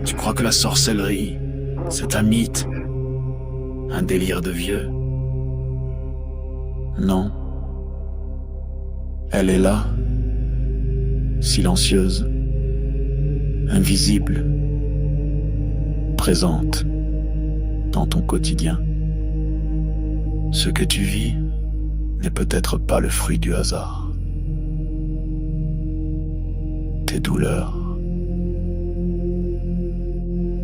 Tu crois que la sorcellerie, c'est un mythe, un délire de vieux? Non. Elle est là, silencieuse, invisible, présente dans ton quotidien. Ce que tu vis n'est peut-être pas le fruit du hasard. Tes douleurs,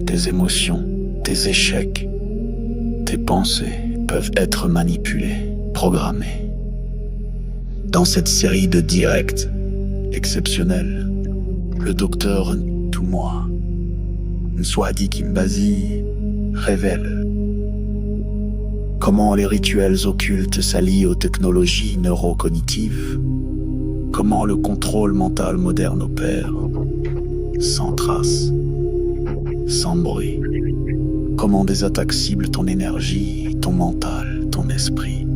tes émotions, tes échecs, tes pensées peuvent être manipulées, programmées. Dans cette série de directs exceptionnels, le docteur Ntumwa Nswadi Kimbazi révèle comment les rituels occultes s'allient aux technologies neurocognitives, comment le contrôle mental moderne opère, sans trace, sans bruit, comment des attaques ciblent ton énergie, ton mental, ton esprit,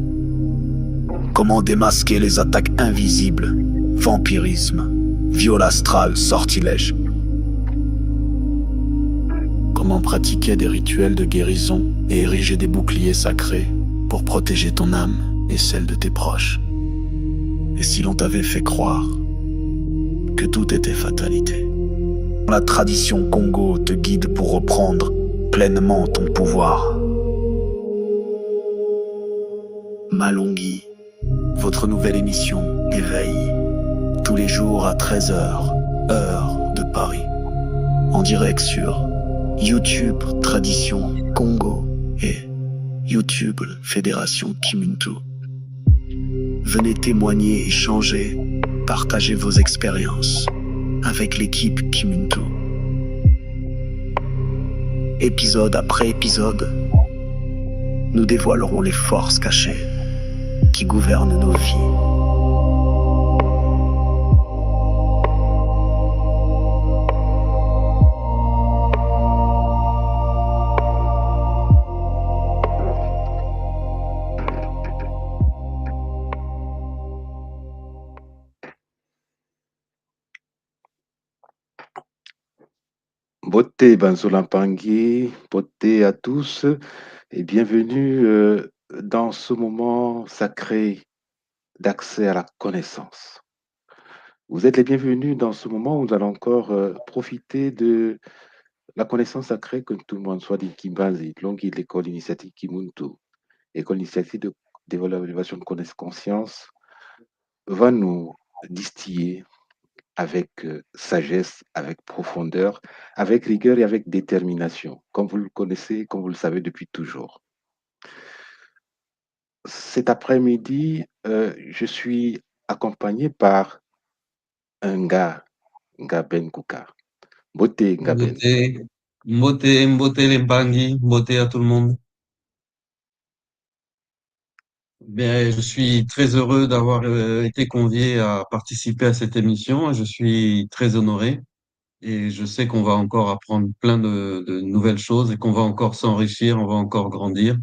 comment démasquer les attaques invisibles, vampirisme, viol astral, sortilège, comment pratiquer des rituels de guérison et ériger des boucliers sacrés pour protéger ton âme et celle de tes proches. Et si l'on t'avait fait croire que tout était fatalité, la tradition Congo te guide pour reprendre pleinement ton pouvoir. Malonghi, votre nouvelle émission Éveil, tous les jours à 13h, heure de Paris, en direct sur YouTube Tradition Congo et YouTube Fédération Kimuntu. Venez témoigner, échanger, partager vos expériences avec l'équipe Kimuntu. Épisode après épisode, nous dévoilerons les forces cachées qui gouvernent nos vies. Beauté Banzolampangi, beauté à tous et bienvenue dans ce moment sacré d'accès à la connaissance. Vous êtes les bienvenus dans ce moment où nous allons encore profiter de la connaissance sacrée que tout le monde soit dit Kimbanzi, Longi de l'école initiative Kimuntu, école initiative de d'évaluation de conscience, va nous distiller avec sagesse, avec profondeur, avec rigueur et avec détermination, comme vous le connaissez, comme vous le savez depuis toujours. Cet après-midi, je suis accompagné par un gars, Ngaben Kuka. Beauté, Ngaben. Mbote, Mbote Lembangi, Mbote à tout le monde. Bien, je suis très heureux d'avoir été convié à participer à cette émission. Je suis très honoré et je sais qu'on va encore apprendre plein de nouvelles choses et qu'on va encore s'enrichir, on va encore grandir.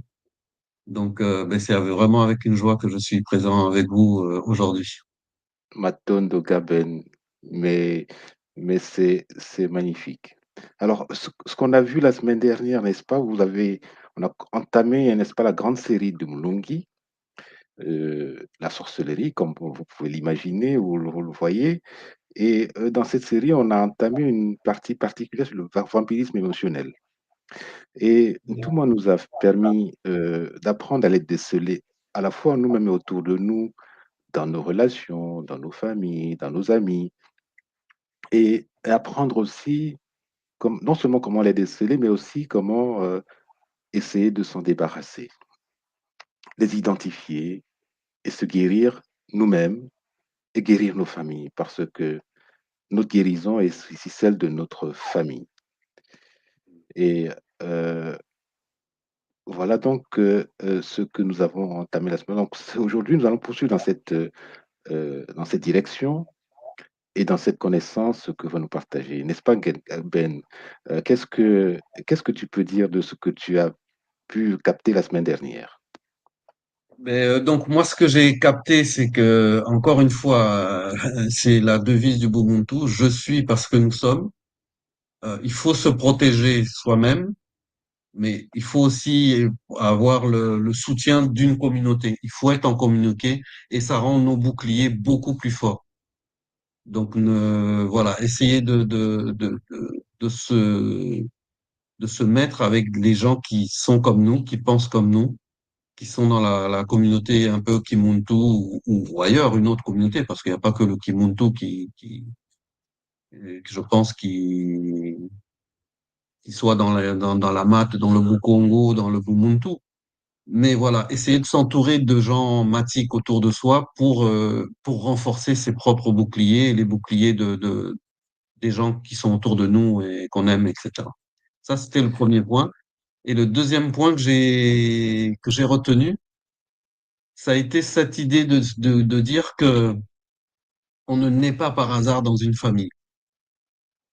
Donc, ben, c'est vraiment avec une joie que je suis présent avec vous aujourd'hui. Matondo Gaben, mais c'est magnifique. Alors, ce qu'on a vu la semaine dernière, n'est-ce pas, on a entamé, n'est-ce pas, la grande série de Mulungi, la sorcellerie, comme vous pouvez l'imaginer ou vous le voyez. Et dans cette série, on a entamé une partie particulière sur le vampirisme émotionnel. Et tout le monde nous a permis d'apprendre à les déceler, à la fois nous-mêmes et autour de nous, dans nos relations, dans nos familles, dans nos amis, et apprendre aussi, non seulement comment les déceler, mais aussi comment essayer de s'en débarrasser, les identifier et se guérir nous-mêmes et guérir nos familles, parce que notre guérison est ici celle de notre famille. Et voilà donc ce que nous avons entamé la semaine. Donc aujourd'hui, nous allons poursuivre dans cette direction et dans cette connaissance que va nous partager. N'est-ce pas, Ben? Qu'est-ce que tu peux dire de ce que tu as pu capter la semaine dernière? Donc moi, ce que j'ai capté, c'est que encore une fois, c'est la devise du Ubuntu. Je suis parce que nous sommes. Il faut se protéger soi-même, mais il faut aussi avoir le soutien d'une communauté. Il faut être en communauté et ça rend nos boucliers beaucoup plus forts. Donc voilà, essayer de se mettre avec les gens qui sont comme nous, qui pensent comme nous, qui sont dans la communauté un peu Kimuntu ou ailleurs, une autre communauté, parce qu'il n'y a pas que le Kimuntu que je pense, qui soit dans la Mat, dans le Bukongo, dans le Bumuntu. Mais voilà, essayer de s'entourer de gens mathiques autour de soi pour renforcer ses propres boucliers et les boucliers des gens qui sont autour de nous et qu'on aime, etc. Ça, c'était le premier point. Et le deuxième point que j'ai retenu, ça a été cette idée de dire que on ne naît pas par hasard dans une famille.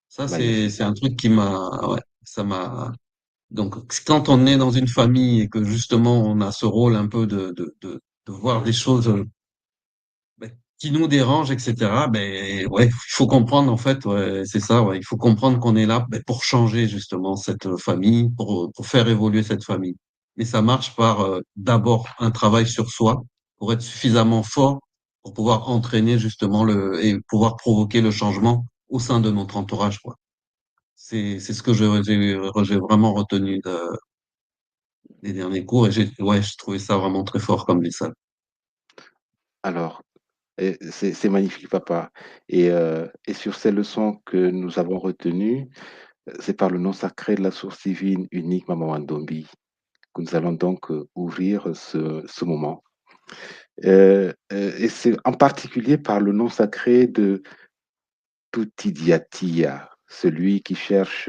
Ça, Magnifique. c'est un truc qui m'a, ouais, ça m'a. Donc, quand on est dans une famille et que justement on a ce rôle un peu de voir des choses ben, qui nous dérangent, etc. Ben ouais, il faut comprendre en fait, ouais, c'est ça. Ouais, il faut comprendre qu'on est là ben, pour changer justement cette famille, pour faire évoluer cette famille. Mais ça marche par d'abord un travail sur soi pour être suffisamment fort pour pouvoir entraîner justement et pouvoir provoquer le changement au sein de notre entourage, quoi. C'est ce que j'ai vraiment retenu des derniers cours et j'ai trouvé ça vraiment très fort comme message. Alors, c'est magnifique, papa. Et sur ces leçons que nous avons retenues, c'est par le nom sacré de la source divine unique, Maman Wandombi, que nous allons donc ouvrir ce moment. Et c'est en particulier par le nom sacré de Tutidiatia, celui qui cherche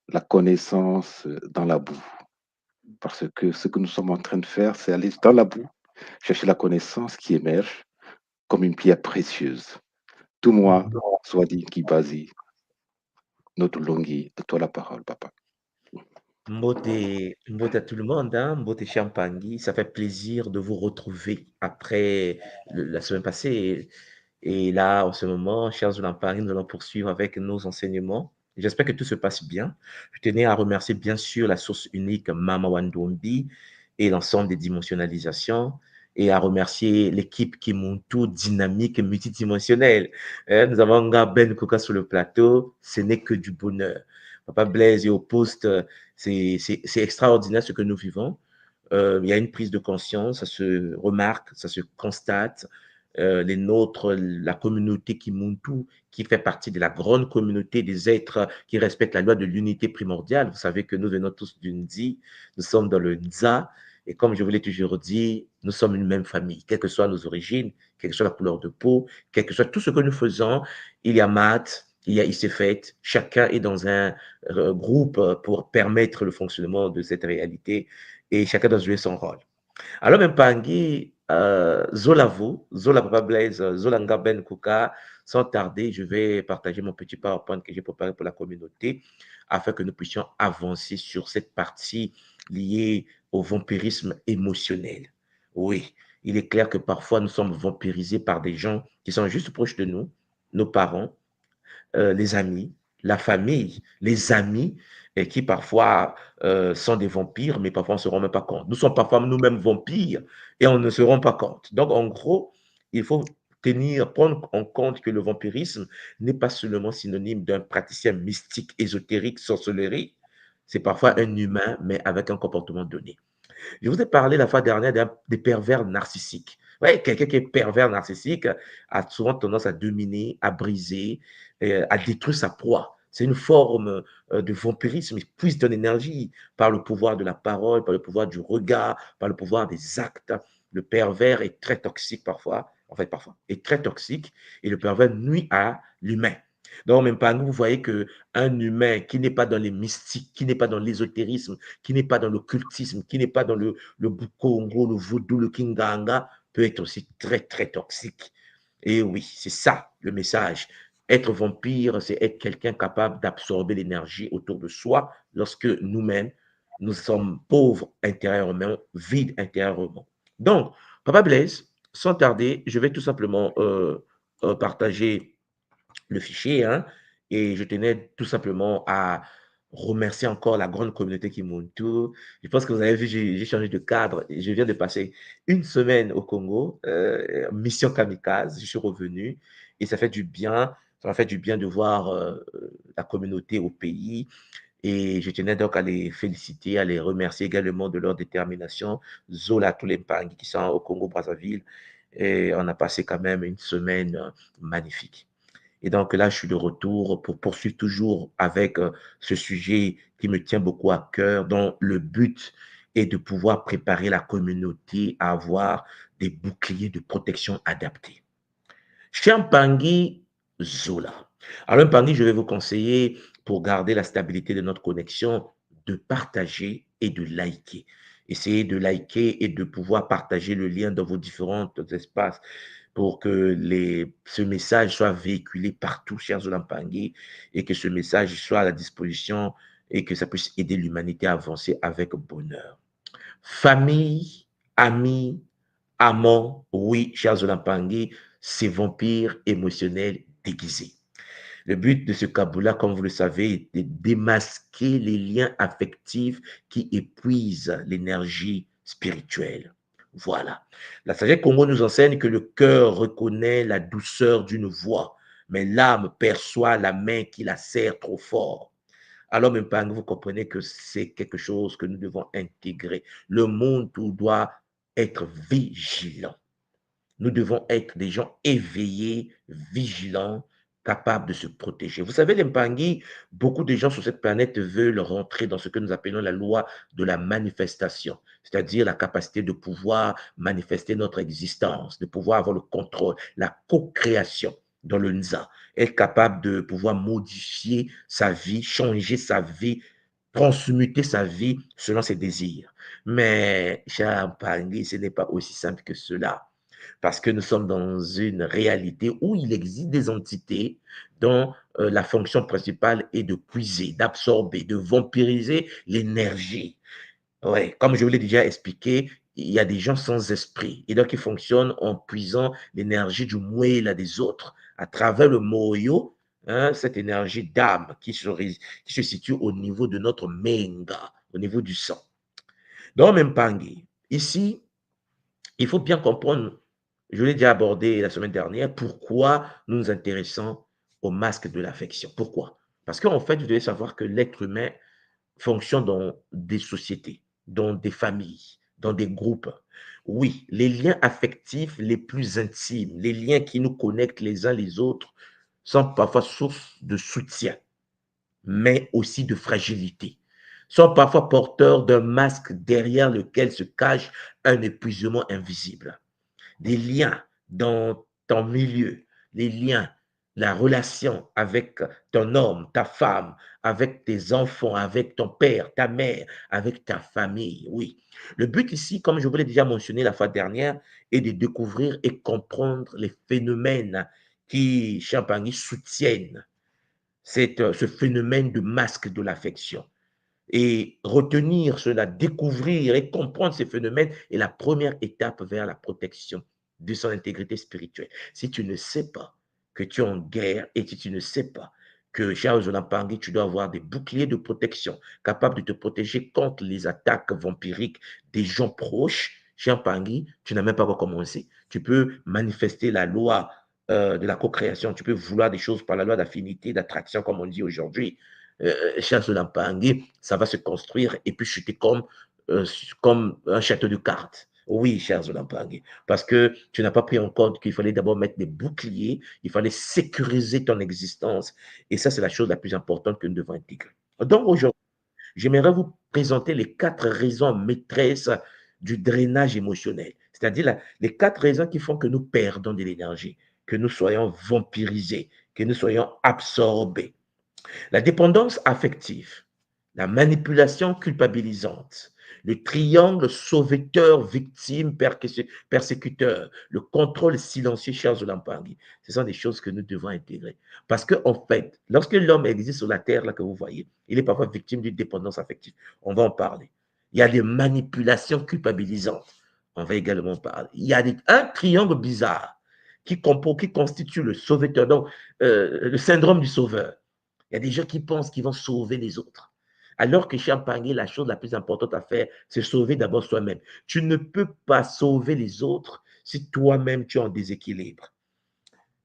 la connaissance dans la boue. Parce que ce que nous sommes en train de faire, c'est aller dans la boue, chercher la connaissance qui émerge comme une pierre précieuse. Tout moi, soit dit qui basi, notre longi, à toi la parole, papa. Mbote à tout le monde, hein, Mbote Champangui, ça fait plaisir de vous retrouver après la semaine passée. Et là, en ce moment, chers Olampari, nous allons poursuivre avec nos enseignements. J'espère que tout se passe bien. Je tenais à remercier bien sûr la source unique Mama Wandombi et l'ensemble des dimensionnalisations et à remercier l'équipe Kimuntu dynamique et multidimensionnelle. Nous avons Ben Kuka sur le plateau, ce n'est que du bonheur. Papa Blaise et au poste, c'est extraordinaire ce que nous vivons. Il y a une prise de conscience, ça se remarque, ça se constate. Les nôtres, la communauté Kimuntu, qui fait partie de la grande communauté des êtres qui respectent la loi de l'unité primordiale. Vous savez que nous venons tous du Nzi, nous sommes dans le Nza, et comme je vous l'ai toujours dit, nous sommes une même famille, quelles que soient nos origines, quelle que soit la couleur de peau, quel que soit tout ce que nous faisons, il y a Math, il y a Issefet, chacun est dans un groupe pour permettre le fonctionnement de cette réalité et chacun doit jouer son rôle. Alors, même Pangui, Zola Papa Blaise, Zolanga Ben Kuka, sans tarder, je vais partager mon petit PowerPoint que j'ai préparé pour la communauté afin que nous puissions avancer sur cette partie liée au vampirisme émotionnel. Oui, il est clair que parfois nous sommes vampirisés par des gens qui sont juste proches de nous, nos parents, les amis, la famille, les amis, et qui parfois sont des vampires, mais parfois on ne se rend même pas compte. Nous sommes parfois nous-mêmes vampires et on ne se rend pas compte. Donc, en gros, il faut prendre en compte que le vampirisme n'est pas seulement synonyme d'un praticien mystique, ésotérique, sorcellerie. C'est parfois un humain, mais avec un comportement donné. Je vous ai parlé la fois dernière des pervers narcissiques. Ouais, quelqu'un qui est pervers narcissique a souvent tendance à dominer, à briser, à détruire sa proie. C'est une forme de vampirisme. Il puise ton énergie par le pouvoir de la parole, par le pouvoir du regard, par le pouvoir des actes. Le pervers est très toxique parfois, en fait parfois, est très toxique et le pervers nuit à l'humain. Donc, même pas nous, vous voyez qu'un humain qui n'est pas dans les mystiques, qui n'est pas dans l'ésotérisme, qui n'est pas dans l'occultisme, qui n'est pas dans le Bukongo, le vaudou, le Kinganga, peut être aussi très, très toxique. Et oui, c'est ça le message. Être vampire, c'est être quelqu'un capable d'absorber l'énergie autour de soi lorsque nous-mêmes, nous sommes pauvres intérieurement, vides intérieurement. Donc, Papa Blaise, sans tarder, je vais tout simplement partager le fichier, hein, et je tenais tout simplement à remercier encore la grande communauté qui m'entoure. Je pense que vous avez vu, j'ai changé de cadre. Je viens de passer une semaine au Congo, mission kamikaze. Je suis revenu et ça fait du bien. Ça m'a fait du bien de voir la communauté au pays. Et je tenais donc à les féliciter, à les remercier également de leur détermination. Zola, tous les Mpangi qui sont au Congo-Brazzaville. Et on a passé quand même une semaine magnifique. Et donc là, je suis de retour pour poursuivre toujours avec ce sujet qui me tient beaucoup à cœur, dont le but est de pouvoir préparer la communauté à avoir des boucliers de protection adaptés. Cher Mpangi Zola. Alors Mpangi, je vais vous conseiller, pour garder la stabilité de notre connexion, de partager et de liker. Essayez de liker et de pouvoir partager le lien dans vos différents espaces pour que ce message soit véhiculé partout, chers Zolampangi, et que ce message soit à la disposition et que ça puisse aider l'humanité à avancer avec bonheur. Famille, amis, amants, oui, chers Zolampangi, ces vampires émotionnels déguisés. Le but de ce Kabbalah, comme vous le savez, est de démasquer les liens affectifs qui épuisent l'énergie spirituelle. Voilà. La sagesse Congo nous enseigne que le cœur reconnaît la douceur d'une voix, mais l'âme perçoit la main qui la serre trop fort. Alors, même pas, vous comprenez que c'est quelque chose que nous devons intégrer. Le monde doit être vigilant. Nous devons être des gens éveillés, vigilants, capables de se protéger. Vous savez, les Mpangi, beaucoup de gens sur cette planète veulent rentrer dans ce que nous appelons la loi de la manifestation, c'est-à-dire la capacité de pouvoir manifester notre existence, de pouvoir avoir le contrôle, la co-création dans le Nza, être capable de pouvoir modifier sa vie, changer sa vie, transmuter sa vie selon ses désirs. Mais, cher Mpangi, ce n'est pas aussi simple que cela, parce que nous sommes dans une réalité où il existe des entités dont la fonction principale est de puiser, d'absorber, de vampiriser l'énergie. Ouais, comme je vous l'ai déjà expliqué, il y a des gens sans esprit et donc ils fonctionnent en puisant l'énergie du moëla des autres à travers le moyo, hein, cette énergie d'âme qui se situe au niveau de notre menga, au niveau du sang. Donc, même Pangi, ici, il faut bien comprendre, je l'ai déjà abordé la semaine dernière, pourquoi nous nous intéressons au masque de l'affection. Pourquoi? Parce qu'en fait, vous devez savoir que l'être humain fonctionne dans des sociétés, dans des familles, dans des groupes. Oui, les liens affectifs les plus intimes, les liens qui nous connectent les uns les autres, sont parfois source de soutien, mais aussi de fragilité, sont parfois porteurs d'un masque derrière lequel se cache un épuisement invisible. Des liens dans ton milieu, les liens, la relation avec ton homme, ta femme, avec tes enfants, avec ton père, ta mère, avec ta famille, oui. Le but ici, comme je vous l'ai déjà mentionné la fois dernière, est de découvrir et comprendre les phénomènes qui, Champagny, soutiennent ce phénomène de masque de l'affection. Et retenir cela, découvrir et comprendre ces phénomènes est la première étape vers la protection de son intégrité spirituelle. Si tu ne sais pas que tu es en guerre et si tu ne sais pas que, cher Zolampangi, tu dois avoir des boucliers de protection capables de te protéger contre les attaques vampiriques des gens proches, cher Pangui, tu n'as même pas recommencé. Tu peux manifester la loi de la co-création, tu peux vouloir des choses par la loi d'affinité, d'attraction, comme on dit aujourd'hui. Cher Zolampangi, ça va se construire et puis chuter comme un château de cartes. Oui, cher Zolampangi, parce que tu n'as pas pris en compte qu'il fallait d'abord mettre des boucliers, il fallait sécuriser ton existence. Et ça, c'est la chose la plus importante que nous devons intégrer. Donc aujourd'hui, j'aimerais vous présenter les 4 raisons maîtresses du drainage émotionnel, c'est-à-dire les 4 raisons qui font que nous perdons de l'énergie, que nous soyons vampirisés, que nous soyons absorbés. La dépendance affective, la manipulation culpabilisante, le triangle sauveteur-victime-persécuteur, le contrôle silencieux, cher Zolampangi. Ce sont des choses que nous devons intégrer. Parce qu'en fait, lorsque l'homme existe sur la terre, là que vous voyez, il est parfois victime d'une dépendance affective. On va en parler. Il y a des manipulations culpabilisantes. On va également parler. Il y a un triangle bizarre qui constitue le sauveteur, donc le syndrome du sauveur. Il y a des gens qui pensent qu'ils vont sauver les autres. Alors que chez Champagne, la chose la plus importante à faire, c'est sauver d'abord soi-même. Tu ne peux pas sauver les autres si toi-même tu es en déséquilibre.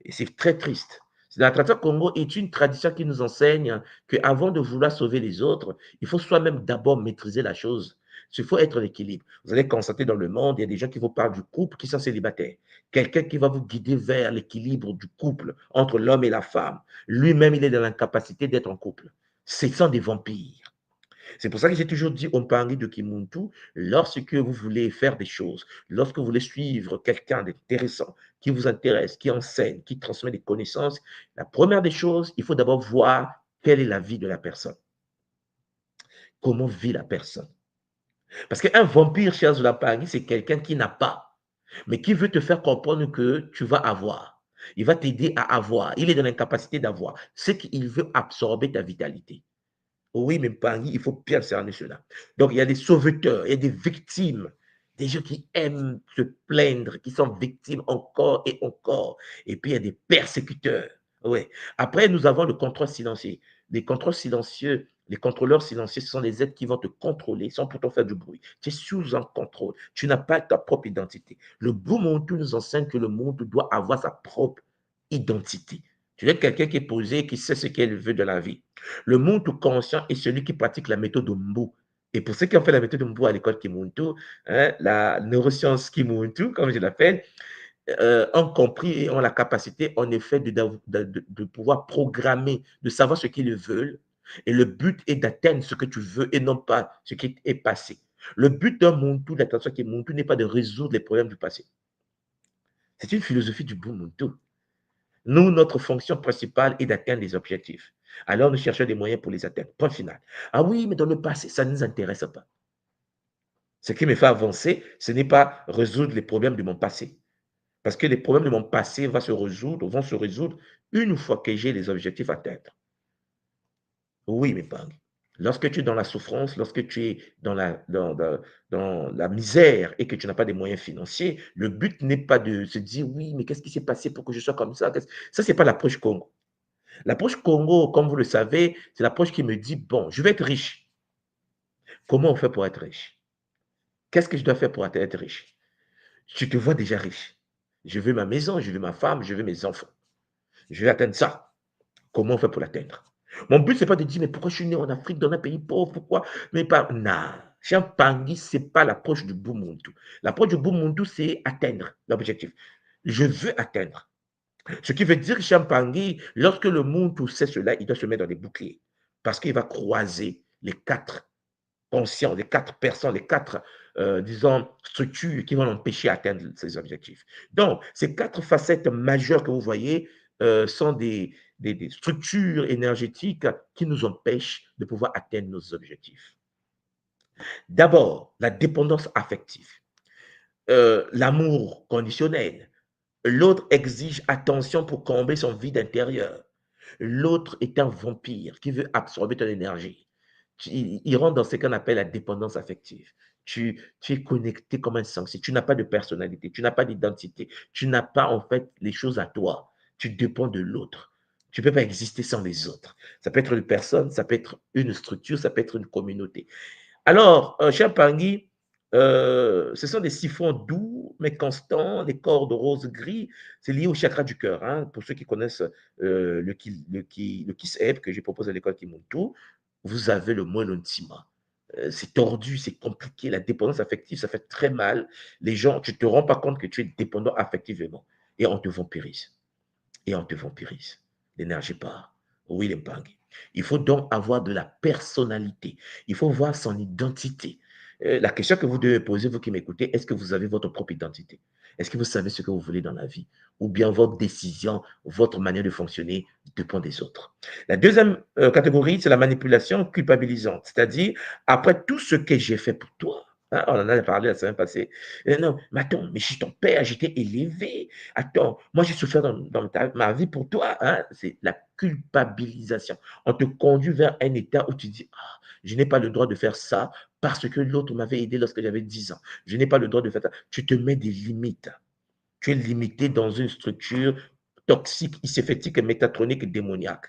Et c'est très triste. La tradition Congo est une tradition qui nous enseigne qu'avant de vouloir sauver les autres, il faut soi-même d'abord maîtriser la chose. Il faut être en équilibre. Vous allez constater dans le monde, il y a des gens qui vous parlent du couple qui sont célibataires. Quelqu'un qui va vous guider vers l'équilibre du couple entre l'homme et la femme. Lui-même, il est dans l'incapacité d'être en couple. Ce sont des vampires. C'est pour ça que j'ai toujours dit au Mpangi de Kimuntu, lorsque vous voulez faire des choses, lorsque vous voulez suivre quelqu'un d'intéressant, qui vous intéresse, qui enseigne, qui transmet des connaissances, la première des choses, il faut d'abord voir quelle est la vie de la personne. Comment vit la personne. Parce qu'un vampire, cher Zulapangui, c'est quelqu'un qui n'a pas, mais qui veut te faire comprendre que tu vas avoir. Il va t'aider à avoir. Il est dans l'incapacité d'avoir. C'est qu'il veut absorber ta vitalité. Oui, mais Paris, il faut bien cerner cela. Donc, il y a des sauveteurs, il y a des victimes, des gens qui aiment se plaindre, qui sont victimes encore et encore. Et puis, il y a des persécuteurs. Oui. Après, nous avons le contrôle silencieux. Les contrôles silencieux, les contrôleurs silencieux, ce sont des êtres qui vont te contrôler sans pourtant faire du bruit. Tu es sous un contrôle. Tu n'as pas ta propre identité. Le Bumuntu nous enseigne que le monde doit avoir sa propre identité. Tu es quelqu'un qui est posé, qui sait ce qu'il veut de la vie. Le monde conscient est celui qui pratique la méthode Mbu. Et pour ceux qui ont fait la méthode Mbu à l'école Kimuntu, hein, la neuroscience Kimuntu, comme je l'appelle, ont compris et ont la capacité, en effet, de pouvoir programmer, de savoir ce qu'ils veulent. Et le but est d'atteindre ce que tu veux et non pas ce qui est passé. Le but d'un Muntu, d'attention qui est Muntu, n'est pas de résoudre les problèmes du passé. C'est une philosophie du Muntu. Nous, notre fonction principale est d'atteindre les objectifs. Alors, nous cherchons des moyens pour les atteindre. Point final. Ah oui, mais dans le passé, ça ne nous intéresse pas. Ce qui me fait avancer, ce n'est pas résoudre les problèmes de mon passé. Parce que les problèmes de mon passé vont se résoudre une fois que j'ai les objectifs atteints. Oui, mais pas. Lorsque tu es dans la souffrance, lorsque tu es dans la misère et que tu n'as pas de moyens financiers, le but n'est pas de se dire, oui, mais qu'est-ce qui s'est passé pour que je sois comme ça? Ça, ce n'est pas l'approche Congo. L'approche Congo, comme vous le savez, c'est l'approche qui me dit, bon, je vais être riche. Comment on fait pour être riche? Qu'est-ce que je dois faire pour être riche? Tu te vois déjà riche. Je veux ma maison, je veux ma femme, je veux mes enfants. Je vais atteindre ça. Comment on fait pour l'atteindre? Mon but, ce n'est pas de dire, mais pourquoi je suis né en Afrique, dans un pays pauvre, pourquoi? Mais pas, non. Champangui, ce n'est pas l'approche du Bumuntu. L'approche du Bumuntu, c'est atteindre l'objectif. Je veux atteindre. Ce qui veut dire que Champangui, lorsque le Muntu sait cela, il doit se mettre dans des boucliers. Parce qu'il va croiser les 4 conscients, les 4 personnes, les 4, disons, structures qui vont l'empêcher d'atteindre ses objectifs. Donc, ces 4 facettes majeures que vous voyez sont des structures énergétiques qui nous empêchent de pouvoir atteindre nos objectifs. D'abord, la dépendance affective, l'amour conditionnel. L'autre exige attention pour combler son vide intérieur. L'autre est un vampire qui veut absorber ton énergie. Il rentre dans ce qu'on appelle la dépendance affective. Tu es connecté comme un sang. Si tu n'as pas de personnalité, tu n'as pas d'identité, tu n'as pas en fait les choses à toi. Tu dépends de l'autre. Tu ne peux pas exister sans les autres. Ça peut être une personne, ça peut être une structure, ça peut être une communauté. Alors, cher Pangui, ce sont des siphons doux, mais constants, des cordes roses gris. C'est lié au chakra du cœur. Hein. Pour ceux qui connaissent le Kiss App que je propose à l'école Kimuntu, vous avez le Moelontima. C'est tordu, c'est compliqué. La dépendance affective, ça fait très mal. Les gens, tu ne te rends pas compte que tu es dépendant affectivement. Et on te vampirise. L'énergie part. Oui, les Pangui. Il faut donc avoir de la personnalité. Il faut voir son identité. La question que vous devez poser, vous qui m'écoutez, est-ce que vous avez votre propre identité? Est-ce que vous savez ce que vous voulez dans la vie? Ou bien votre décision, votre manière de fonctionner dépend des autres. La deuxième catégorie, c'est la manipulation culpabilisante. C'est-à-dire, après tout ce que j'ai fait pour toi, hein, on en a parlé la semaine passée. Non, mais attends, mais je suis ton père, j'étais élevé. Attends, moi j'ai souffert dans ma vie pour toi. Hein, c'est la culpabilisation. On te conduit vers un état où tu dis, ah, je n'ai pas le droit de faire ça parce que l'autre m'avait aidé lorsque j'avais 10 ans. Je n'ai pas le droit de faire ça. Tu te mets des limites. Tu es limité dans une structure toxique, iséfétique, métatronique et démoniaque.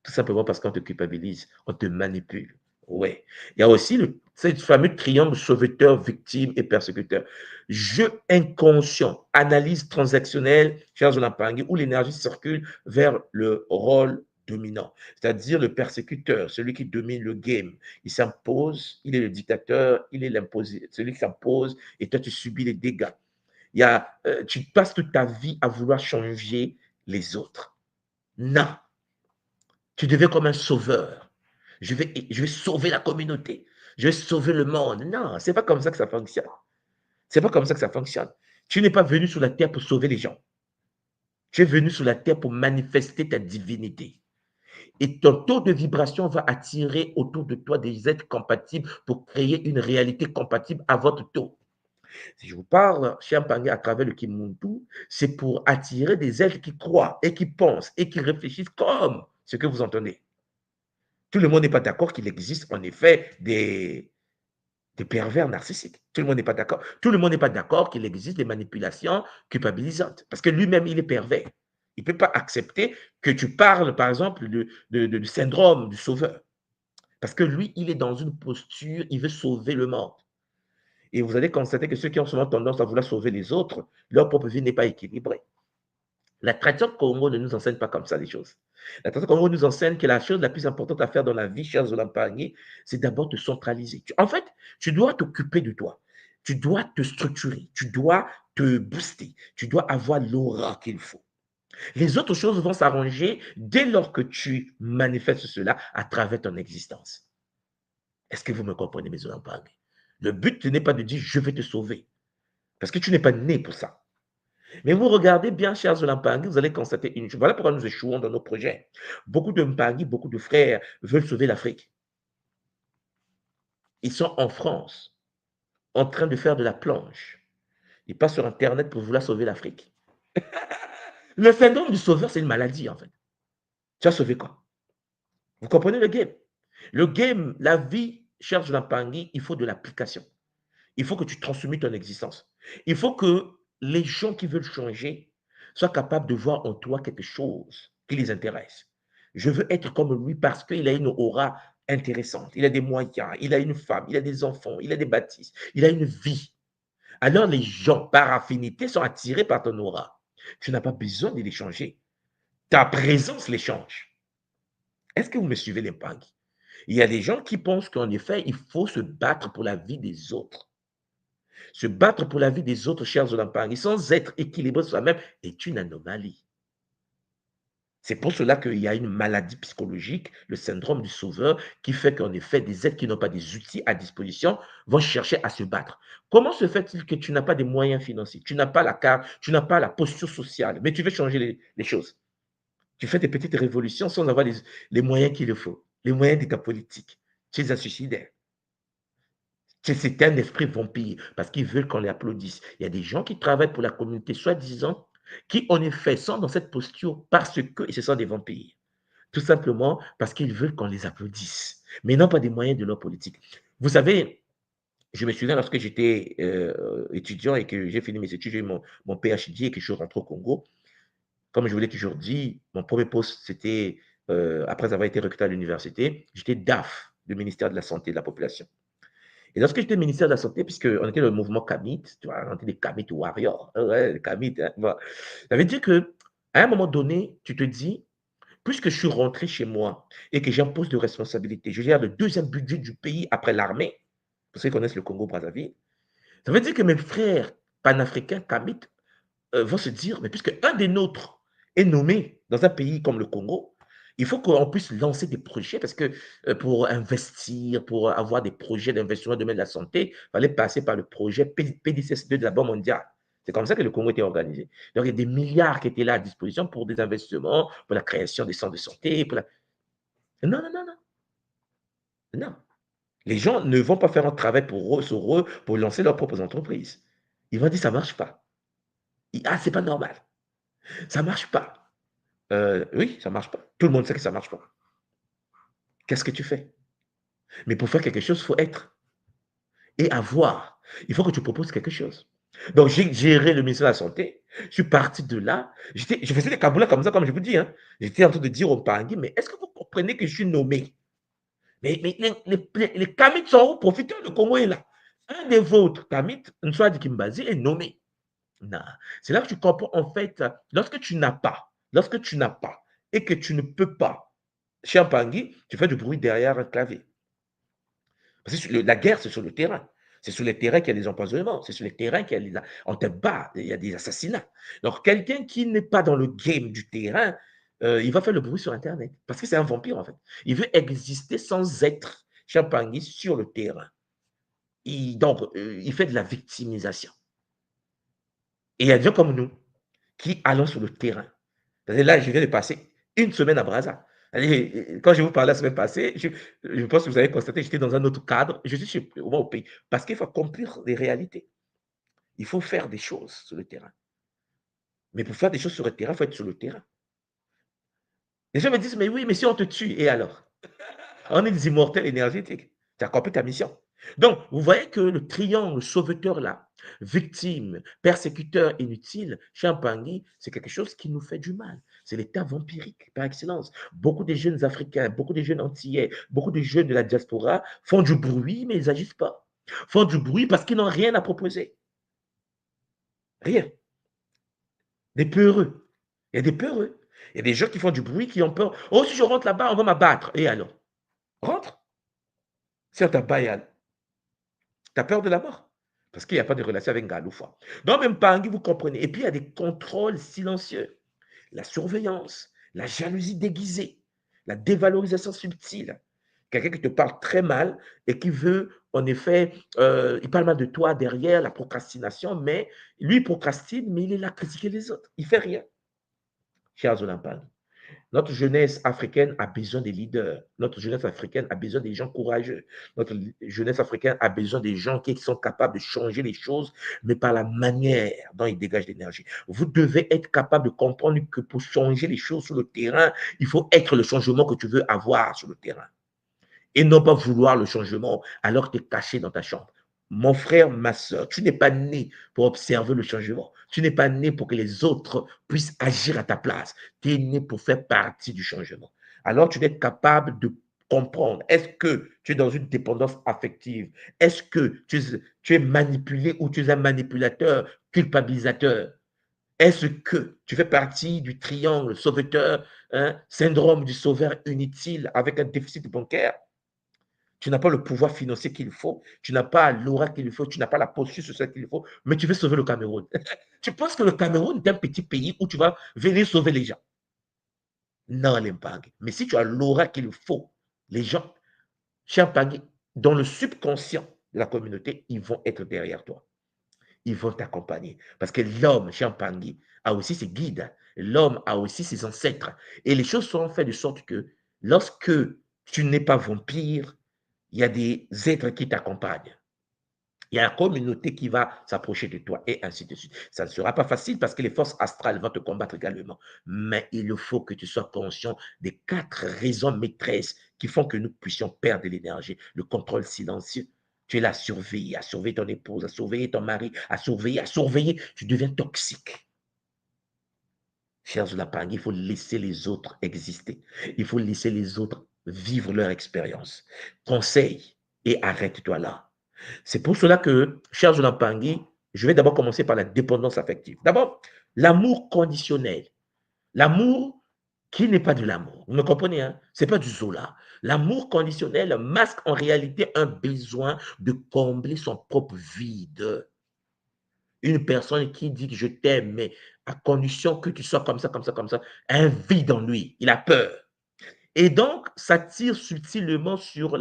Tout simplement parce qu'on te culpabilise, on te manipule. Ouais. Il y a aussi ce fameux triangle sauveteur, victime et persécuteur. Jeu inconscient, analyse transactionnelle, Charles Lampangui, où l'énergie circule vers le rôle dominant, c'est-à-dire le persécuteur, celui qui domine le game. Il s'impose, il est le dictateur, il est l'imposé, celui qui s'impose, et toi tu subis les dégâts. Tu passes toute ta vie à vouloir changer les autres. Non, tu deviens comme un sauveur. Je vais sauver la communauté. Je vais sauver le monde. Non, c'est pas comme ça que ça fonctionne. C'est pas comme ça que ça fonctionne. Tu n'es pas venu sur la terre pour sauver les gens. Tu es venu sur la terre pour manifester ta divinité. Et ton taux de vibration va attirer autour de toi des êtres compatibles pour créer une réalité compatible à votre taux. Si je vous parle, Chiampangé, à travers le Kimuntu, c'est pour attirer des êtres qui croient et qui pensent et qui réfléchissent comme ce que vous entendez. Tout le monde n'est pas d'accord qu'il existe en effet des pervers narcissiques. Tout le monde n'est pas d'accord. Tout le monde n'est pas d'accord qu'il existe des manipulations culpabilisantes. Parce que lui-même, il est pervers. Il ne peut pas accepter que tu parles, par exemple, du syndrome du sauveur. Parce que lui, il est dans une posture, il veut sauver le monde. Et vous allez constater que ceux qui ont souvent tendance à vouloir sauver les autres, leur propre vie n'est pas équilibrée. La tradition Congo ne nous enseigne pas comme ça les choses. La tradition Congo nous enseigne que la chose la plus importante à faire dans la vie, cher Zolampagné, c'est d'abord te centraliser. En fait, tu dois t'occuper de toi. Tu dois te structurer. Tu dois te booster. Tu dois avoir l'aura qu'il faut. Les autres choses vont s'arranger dès lors que tu manifestes cela à travers ton existence. Est-ce que vous me comprenez, mes Zolampagné? Le but n'est pas de dire je vais te sauver. Parce que tu n'es pas né pour ça. Mais vous regardez bien, chers Mpangui, vous allez constater une chose. Voilà pourquoi nous échouons dans nos projets. Beaucoup de Mpangui, beaucoup de frères veulent sauver l'Afrique. Ils sont en France, en train de faire de la planche. Ils passent sur Internet pour vouloir sauver l'Afrique. Le syndrome du sauveur, c'est une maladie, en fait. Tu as sauvé quoi? Vous comprenez le game? Le game, la vie, chers Mpangui, il faut de l'application. Il faut que tu transformes ton existence. Il faut que les gens qui veulent changer soient capables de voir en toi quelque chose qui les intéresse. Je veux être comme lui parce qu'il a une aura intéressante. Il a des moyens, il a une femme, il a des enfants, il a des bâtisses, il a une vie. Alors les gens, par affinité, sont attirés par ton aura. Tu n'as pas besoin de les changer. Ta présence les change. Est-ce que vous me suivez, les pangs? Il y a des gens qui pensent qu'en effet, il faut se battre pour la vie des autres. Se battre pour la vie des autres, chers Olampangui, sans être équilibré soi-même, est une anomalie. C'est pour cela qu'il y a une maladie psychologique, le syndrome du sauveur, qui fait qu'en effet, des êtres qui n'ont pas des outils à disposition vont chercher à se battre. Comment se fait-il que tu n'as pas des moyens financiers, tu n'as pas la carte, tu n'as pas la posture sociale, mais tu veux changer les choses? Tu fais des petites révolutions sans avoir les moyens qu'il faut, les moyens de ta politique. Tu es un suicidaire. C'est un esprit vampire parce qu'ils veulent qu'on les applaudisse. Il y a des gens qui travaillent pour la communauté, soi-disant, qui en effet sont dans cette posture parce que ce sont des vampires. Tout simplement parce qu'ils veulent qu'on les applaudisse, mais non pas des moyens de leur politique. Vous savez, je me souviens lorsque j'étais étudiant et que j'ai fini mes études, j'ai eu mon PhD et que je suis rentré au Congo. Comme je vous l'ai toujours dit, mon premier poste, c'était, après avoir été recruté à l'université, j'étais DAF, du ministère de la Santé et de la Population. Et lorsque j'étais ministère de la Santé, puisqu'on était le mouvement Kamit, tu vois, on était des Kamit warriors, ouais, les Kamit, hein, voilà. Ça veut dire qu'à un moment donné, tu te dis, puisque je suis rentré chez moi et que j'ai un poste de responsabilité, je gère le deuxième budget du pays après l'armée, pour ceux qui connaissent le Congo-Brazzaville, ça veut dire que mes frères panafricains Kamit vont se dire, mais puisque un des nôtres est nommé dans un pays comme le Congo, il faut qu'on puisse lancer des projets parce que pour investir, pour avoir des projets d'investissement dans le domaine de la santé, il fallait passer par le projet PDCS2 de la Banque mondiale. C'est comme ça que le Congo était organisé. Donc, il y a des milliards qui étaient là à disposition pour des investissements, pour la création des centres de santé. Non, non, non, non. Non. Les gens ne vont pas faire un travail pour eux, sur eux, pour lancer leurs propres entreprises. Ils vont dire, ça ne marche pas. Ah, c'est pas normal. Ça ne marche pas. Oui, ça ne marche pas. Tout le monde sait que ça ne marche pas. Qu'est-ce que tu fais? Mais pour faire quelque chose, il faut être. et avoir. Il faut que tu proposes quelque chose. Donc, j'ai géré le ministère de la Santé. Je suis parti de là. Je faisais des caboulets comme ça, comme je vous dis. Hein. J'étais en train de dire au Pangui, mais est-ce que vous comprenez que je suis nommé? Mais les Kamites sont où? Profiteurs, le Congo est là. Un des vôtres, Kamites, Nswadi Kimbazi, est nommé. Non. C'est là que tu comprends, en fait, lorsque tu n'as pas, et que tu ne peux pas, chez un Pangui, tu fais du bruit derrière un clavier. Parce que la guerre, c'est sur le terrain. C'est sur les terrains qu'il y a des empoisonnements. C'est sur les terrains qu'il y a on te bat, il y a des assassinats. Donc, quelqu'un qui n'est pas dans le game du terrain, il va faire le bruit sur Internet. Parce que c'est un vampire, en fait. Il veut exister sans être Champagny sur le terrain. Donc, il fait de la victimisation. Et il y a des gens comme nous qui allons sur le terrain. Là, je viens de passer une semaine à Brazza. Quand je vous parlais la semaine passée, je pense que vous avez constaté, j'étais dans un autre cadre. Je suis au moins au pays. Parce qu'il faut accomplir des réalités. Il faut faire des choses sur le terrain. Mais pour faire des choses sur le terrain, il faut être sur le terrain. Les gens me disent, mais oui, mais si on te tue, et alors? On est des immortels énergétiques. Tu as accompli ta mission. Donc, vous voyez que le triangle sauveteur là, victime, persécuteur inutile, Champagny, c'est quelque chose qui nous fait du mal. C'est l'état vampirique par excellence. Beaucoup de jeunes Africains, beaucoup de jeunes Antillais, beaucoup de jeunes de la diaspora font du bruit, mais ils n'agissent pas. Font du bruit parce qu'ils n'ont rien à proposer. Rien. Des peureux. Il y a des peureux. Il y a des gens qui font du bruit, qui ont peur. Oh, si je rentre là-bas, on va m'abattre. Et alors? Rentre. Si on t'abat, tu as peur de la mort. Parce qu'il n'y a pas de relation avec Galoufa. Donc, même Pangui, vous comprenez. Et puis, il y a des contrôles silencieux. La surveillance, la jalousie déguisée, la dévalorisation subtile. Quelqu'un qui te parle très mal et qui veut, en effet, il parle mal de toi derrière, la procrastination, mais lui, il procrastine, mais il est là à critiquer les autres. Il ne fait rien. Chers Olympiades, notre jeunesse africaine a besoin des leaders. Notre jeunesse africaine a besoin des gens courageux. Notre jeunesse africaine a besoin des gens qui sont capables de changer les choses, mais par la manière dont ils dégagent l'énergie. Vous devez être capable de comprendre que pour changer les choses sur le terrain, il faut être le changement que tu veux avoir sur le terrain. Et non pas vouloir le changement alors que tu es caché dans ta chambre. Mon frère, ma soeur, tu n'es pas né pour observer le changement. Tu n'es pas né pour que les autres puissent agir à ta place. Tu es né pour faire partie du changement. Alors, tu dois être capable de comprendre. Est-ce que tu es dans une dépendance affective? Est-ce que tu es manipulé ou tu es un manipulateur, culpabilisateur? Est-ce que tu fais partie du triangle sauveteur, syndrome du sauveur inutile avec un déficit bancaire? Tu n'as pas le pouvoir financier qu'il faut, tu n'as pas l'aura qu'il faut, tu n'as pas la posture sociale qu'il faut, mais tu veux sauver le Cameroun. Tu penses que le Cameroun est un petit pays où tu vas venir sauver les gens? Non, l'impact. Mais si tu as l'aura qu'il faut, les gens, Champagne, dans le subconscient de la communauté, ils vont être derrière toi. Ils vont t'accompagner. Parce que l'homme, Champagne, a aussi ses guides. L'homme a aussi ses ancêtres. Et les choses sont faites de sorte que lorsque tu n'es pas vampire, il y a des êtres qui t'accompagnent. Il y a la communauté qui va s'approcher de toi et ainsi de suite. Ça ne sera pas facile parce que les forces astrales vont te combattre également. Mais il faut que tu sois conscient des 4 raisons maîtresses qui font que nous puissions perdre de l'énergie. Le contrôle silencieux. Tu es là à surveiller ton épouse, à surveiller ton mari, à surveiller. Tu deviens toxique. Chers Lapang, il faut laisser les autres exister. Il faut laisser les autres vivre leur expérience. Conseil et arrête-toi là. C'est pour cela que, cher Jonathan Pangui, je vais d'abord commencer par la dépendance affective. D'abord, l'amour conditionnel. L'amour qui n'est pas de l'amour. Vous me comprenez, hein? Ce n'est pas du Zola. L'amour conditionnel masque en réalité un besoin de combler son propre vide. Une personne qui dit que je t'aime, mais à condition que tu sois comme ça, comme ça, comme ça, un vide en lui. Il a peur. Et donc, ça tire subtilement sur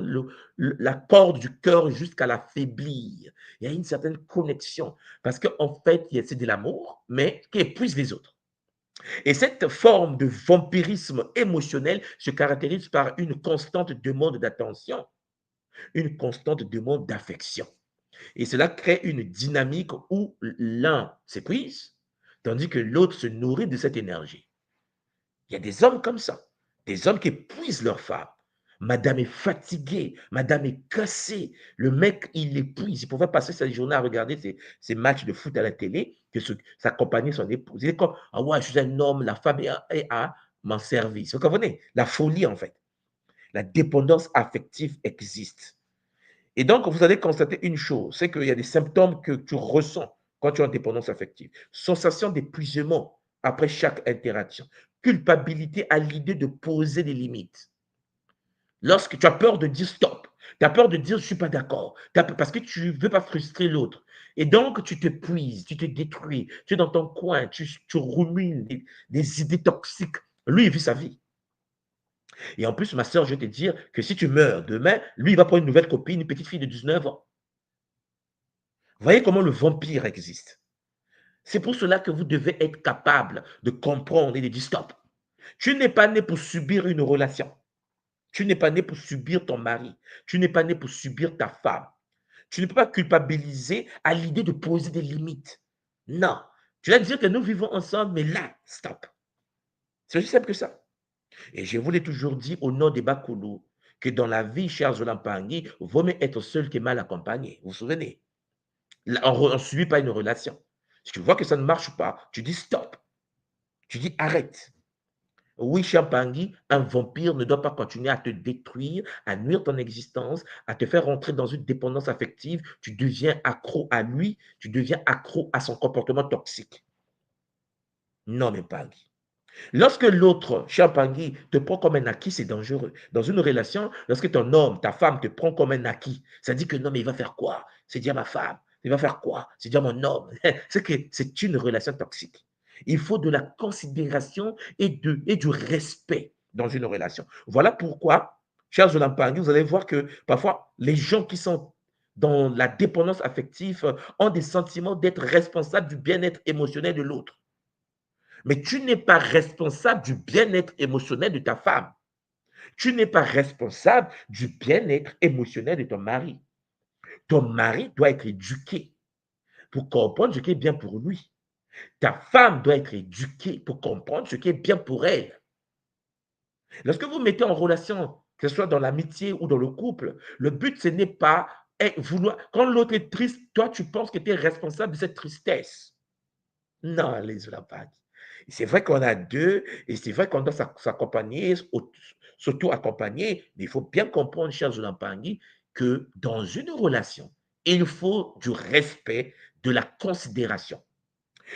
la corde du cœur jusqu'à l'affaiblir. Il y a une certaine connexion. Parce qu'en fait, c'est de l'amour, mais qui épuise les autres. Et cette forme de vampirisme émotionnel se caractérise par une constante demande d'attention, une constante demande d'affection. Et cela crée une dynamique où l'un s'épuise, tandis que l'autre se nourrit de cette énergie. Il y a des hommes comme ça, des hommes qui épuisent leur femme. Madame est fatiguée, madame est cassée. Le mec, il l'épuise. Il pouvait passer sa journée à regarder ses matchs de foot à la télé, que s'accompagner son épouse. Il est comme, ah ouais, je suis un homme, la femme est à mon service. Vous comprenez? La folie, en fait. La dépendance affective existe. Et donc, vous allez constater une chose, c'est qu'il y a des symptômes que tu ressens quand tu es en dépendance affective. Sensation d'épuisement après chaque interaction. Culpabilité à l'idée de poser des limites. Lorsque tu as peur de dire stop, tu as peur de dire je ne suis pas d'accord, parce que tu ne veux pas frustrer l'autre. Et donc, tu t'épuises, tu te détruis, tu es dans ton coin, tu rumines des idées toxiques. Lui, il vit sa vie. Et en plus, ma soeur, je vais te dire que si tu meurs demain, lui, il va prendre une nouvelle copine, une petite fille de 19 ans. Voyez comment le vampire existe. C'est pour cela que vous devez être capable de comprendre et de dire stop. Tu n'es pas né pour subir une relation. Tu n'es pas né pour subir ton mari. Tu n'es pas né pour subir ta femme. Tu ne peux pas culpabiliser à l'idée de poser des limites. Non. Tu vas dire que nous vivons ensemble, mais là, stop. C'est aussi simple que ça. Et je vous l'ai toujours dit au nom des Bakoulou, que dans la vie, chers Zolampangui, vaut mieux être seul que mal accompagné. Vous vous souvenez? On ne subit pas une relation. Si tu vois que ça ne marche pas, tu dis stop. Tu dis arrête. Oui, Champangui, un vampire ne doit pas continuer à te détruire, à nuire ton existence, à te faire rentrer dans une dépendance affective. Tu deviens accro à lui, tu deviens accro à son comportement toxique. Non, mais Pangui. Lorsque l'autre, Champangui, te prend comme un acquis, c'est dangereux. Dans une relation, lorsque ton homme, ta femme te prend comme un acquis, ça dit que non, mais il va faire quoi? C'est dire ma femme. Il va faire quoi? C'est dire mon homme. C'est que c'est une relation toxique. Il faut de la considération et du respect dans une relation. Voilà pourquoi, chers Zolampangui, vous allez voir que parfois, les gens qui sont dans la dépendance affective ont des sentiments d'être responsables du bien-être émotionnel de l'autre. Mais tu n'es pas responsable du bien-être émotionnel de ta femme. Tu n'es pas responsable du bien-être émotionnel de ton mari. Ton mari doit être éduqué pour comprendre ce qui est bien pour lui. Ta femme doit être éduquée pour comprendre ce qui est bien pour elle. Lorsque vous mettez en relation, que ce soit dans l'amitié ou dans le couple, le but, ce n'est pas vouloir. Quand l'autre est triste, toi, tu penses que tu es responsable de cette tristesse. Non, les Olympiades. C'est vrai qu'on a deux, et c'est vrai qu'on doit s'accompagner, s'auto-accompagner, mais il faut bien comprendre, chers Olympiades, que dans une relation, il faut du respect, de la considération.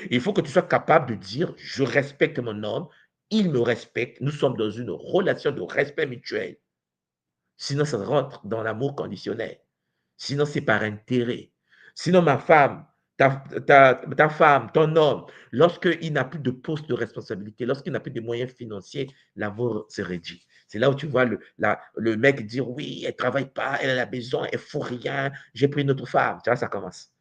Il faut que tu sois capable de dire, je respecte mon homme, il me respecte, nous sommes dans une relation de respect mutuel. Sinon, ça rentre dans l'amour conditionnel. Sinon, c'est par intérêt. Sinon, ma femme, ta femme, ton homme, lorsqu'il n'a plus de poste de responsabilité, lorsqu'il n'a plus de moyens financiers, l'amour se réduit. C'est là où tu vois le mec dire, oui, elle ne travaille pas, elle a la maison, elle ne fout rien, j'ai pris une autre femme. Tu vois, ça commence.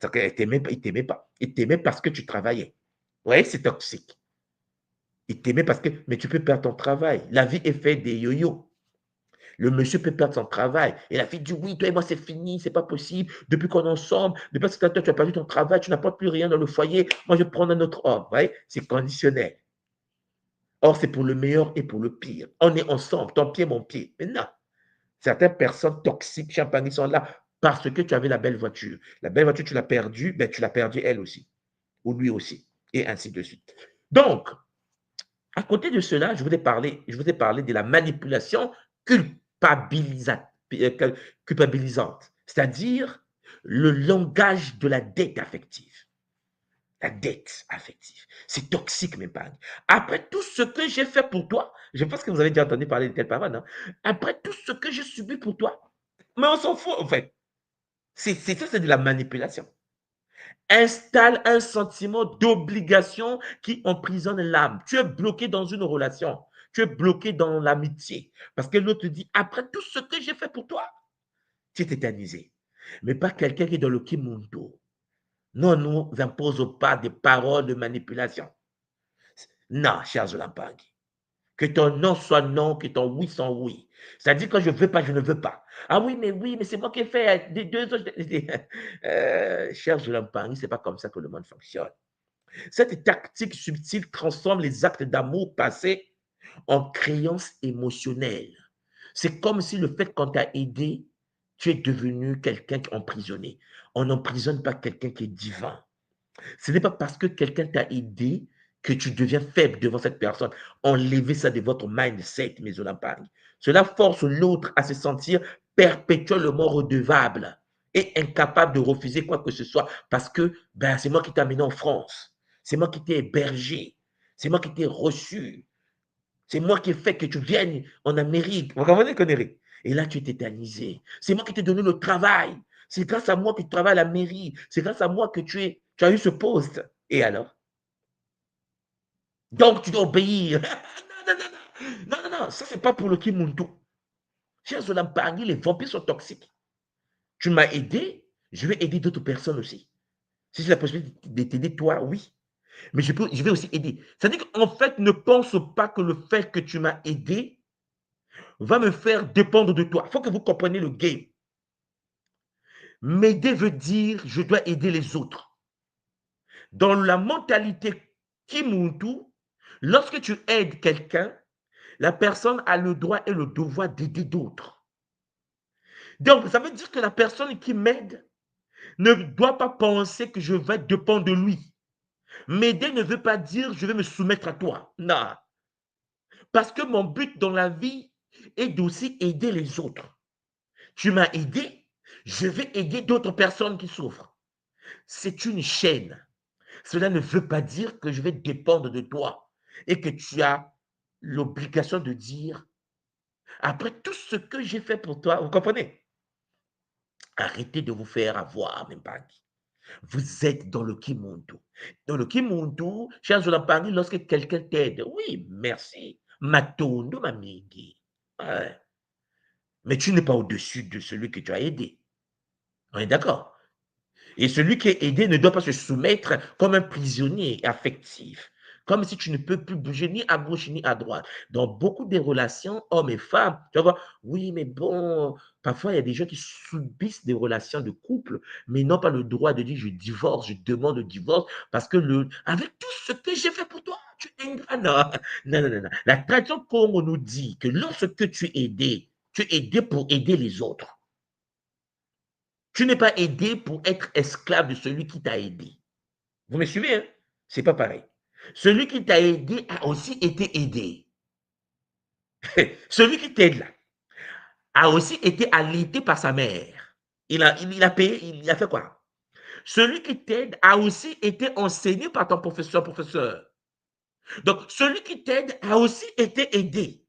Il ne t'aimait pas. Il t'aimait parce que tu travaillais. Vous voyez, c'est toxique. Il t'aimait parce que, mais tu peux perdre ton travail. La vie est faite des yo-yo. Le monsieur peut perdre son travail. Et la fille dit, oui, toi et moi, c'est fini, c'est pas possible. Depuis qu'on est ensemble, depuis que toi, tu as perdu ton travail, tu n'apportes plus rien dans le foyer. Moi, je vais prendre un autre homme. Vous voyez, c'est conditionnel. Or, c'est pour le meilleur et pour le pire. On est ensemble, ton pied, mon pied. Mais non. Certaines personnes toxiques, champagne, sont là parce que tu avais la belle voiture. La belle voiture, tu l'as perdue, ben, tu l'as perdue elle aussi. Ou lui aussi. Et ainsi de suite. Donc, à côté de cela, je vous ai parlé de la manipulation culpabilisante, c'est-à-dire le langage de la dette affective. La dette affective. C'est toxique, mes parents. Après tout ce que j'ai fait pour toi, je pense que vous avez déjà entendu parler de telles paroles, hein? Après tout ce que j'ai subi pour toi, mais on s'en fout, en fait. C'est ça, c'est de la manipulation. Installe un sentiment d'obligation qui emprisonne l'âme. Tu es bloqué dans une relation. Tu es bloqué dans l'amitié. Parce que l'autre te dit, après tout ce que j'ai fait pour toi, tu es tétanisé. Mais pas quelqu'un qui est dans le kimundo. Non, nous imposons pas des paroles de manipulation. Non, cher Zolampagui. Que ton non soit non, que ton oui soit oui. C'est-à-dire que je ne veux pas, je ne veux pas. Ah oui, mais c'est moi qui ai fait des deux autres. Cher Zolampagui, ce n'est pas comme ça que le monde fonctionne. Cette tactique subtile transforme les actes d'amour passés en créances émotionnelles. C'est comme si le fait qu'on t'a aidé, tu es devenu quelqu'un qui est emprisonné. On n'emprisonne pas quelqu'un qui est divin. Ce n'est pas parce que quelqu'un t'a aidé que tu deviens faible devant cette personne. Enlevez ça de votre mindset, mes Paris. Cela force l'autre à se sentir perpétuellement redevable et incapable de refuser quoi que ce soit parce que c'est moi qui t'ai amené en France. C'est moi qui t'ai hébergé. C'est moi qui t'ai reçu. C'est moi qui ai fait que tu viennes en Amérique. Vous comprenez, conneries? Et là, tu es tétanisé. C'est moi qui t'ai donné le travail. C'est grâce à moi que tu travailles à la mairie. C'est grâce à moi que tu as eu ce poste. Et alors? Donc, tu dois obéir. Non, non, non, non. Non, non, non. Ça, c'est pas pour le Kimuntu. Chers Olampagui, les vampires sont toxiques. Tu m'as aidé, je vais aider d'autres personnes aussi. Si j'ai la possibilité de t'aider, toi, oui. Mais je vais aussi aider. C'est-à-dire qu'en fait, ne pense pas que le fait que tu m'as aidé va me faire dépendre de toi. Il faut que vous compreniez le game. M'aider veut dire je dois aider les autres. Dans la mentalité Kimuntu, lorsque tu aides quelqu'un, la personne a le droit et le devoir d'aider d'autres. Donc, ça veut dire que la personne qui m'aide ne doit pas penser que je vais dépendre de lui. M'aider ne veut pas dire je vais me soumettre à toi. Non. Parce que mon but dans la vie est d'aussi aider les autres. Tu m'as aidé, je vais aider d'autres personnes qui souffrent. C'est une chaîne. Cela ne veut pas dire que je vais dépendre de toi et que tu as l'obligation de dire, après tout ce que j'ai fait pour toi, vous comprenez? Arrêtez de vous faire avoir, même pas. Vous êtes dans le Kimuntu. Dans le Kimuntu, chers Olampani, lorsque quelqu'un t'aide, oui, merci. Matondo, mamigi. Ouais. Mais tu n'es pas au-dessus de celui que tu as aidé. On est d'accord? Et celui qui est aidé ne doit pas se soumettre comme un prisonnier affectif. Comme si tu ne peux plus bouger ni à gauche ni à droite. Dans beaucoup des relations, hommes et femmes, tu vas voir, oui, mais bon, parfois il y a des gens qui subissent des relations de couple, mais n'ont pas le droit de dire je divorce, je demande le divorce, parce que avec tout ce que j'ai fait pour toi, tu es ingrat. Non, non, non, non, non. La tradition Congo nous dit que lorsque tu es aidé pour aider les autres. Tu n'es pas aidé pour être esclave de celui qui t'a aidé. Vous me suivez, hein? C'est pas pareil. Celui qui t'a aidé a aussi été aidé. Celui qui t'aide là a aussi été allaité par sa mère. Il a payé, il a fait quoi? Celui qui t'aide a aussi été enseigné par ton professeur. Donc, celui qui t'aide a aussi été aidé.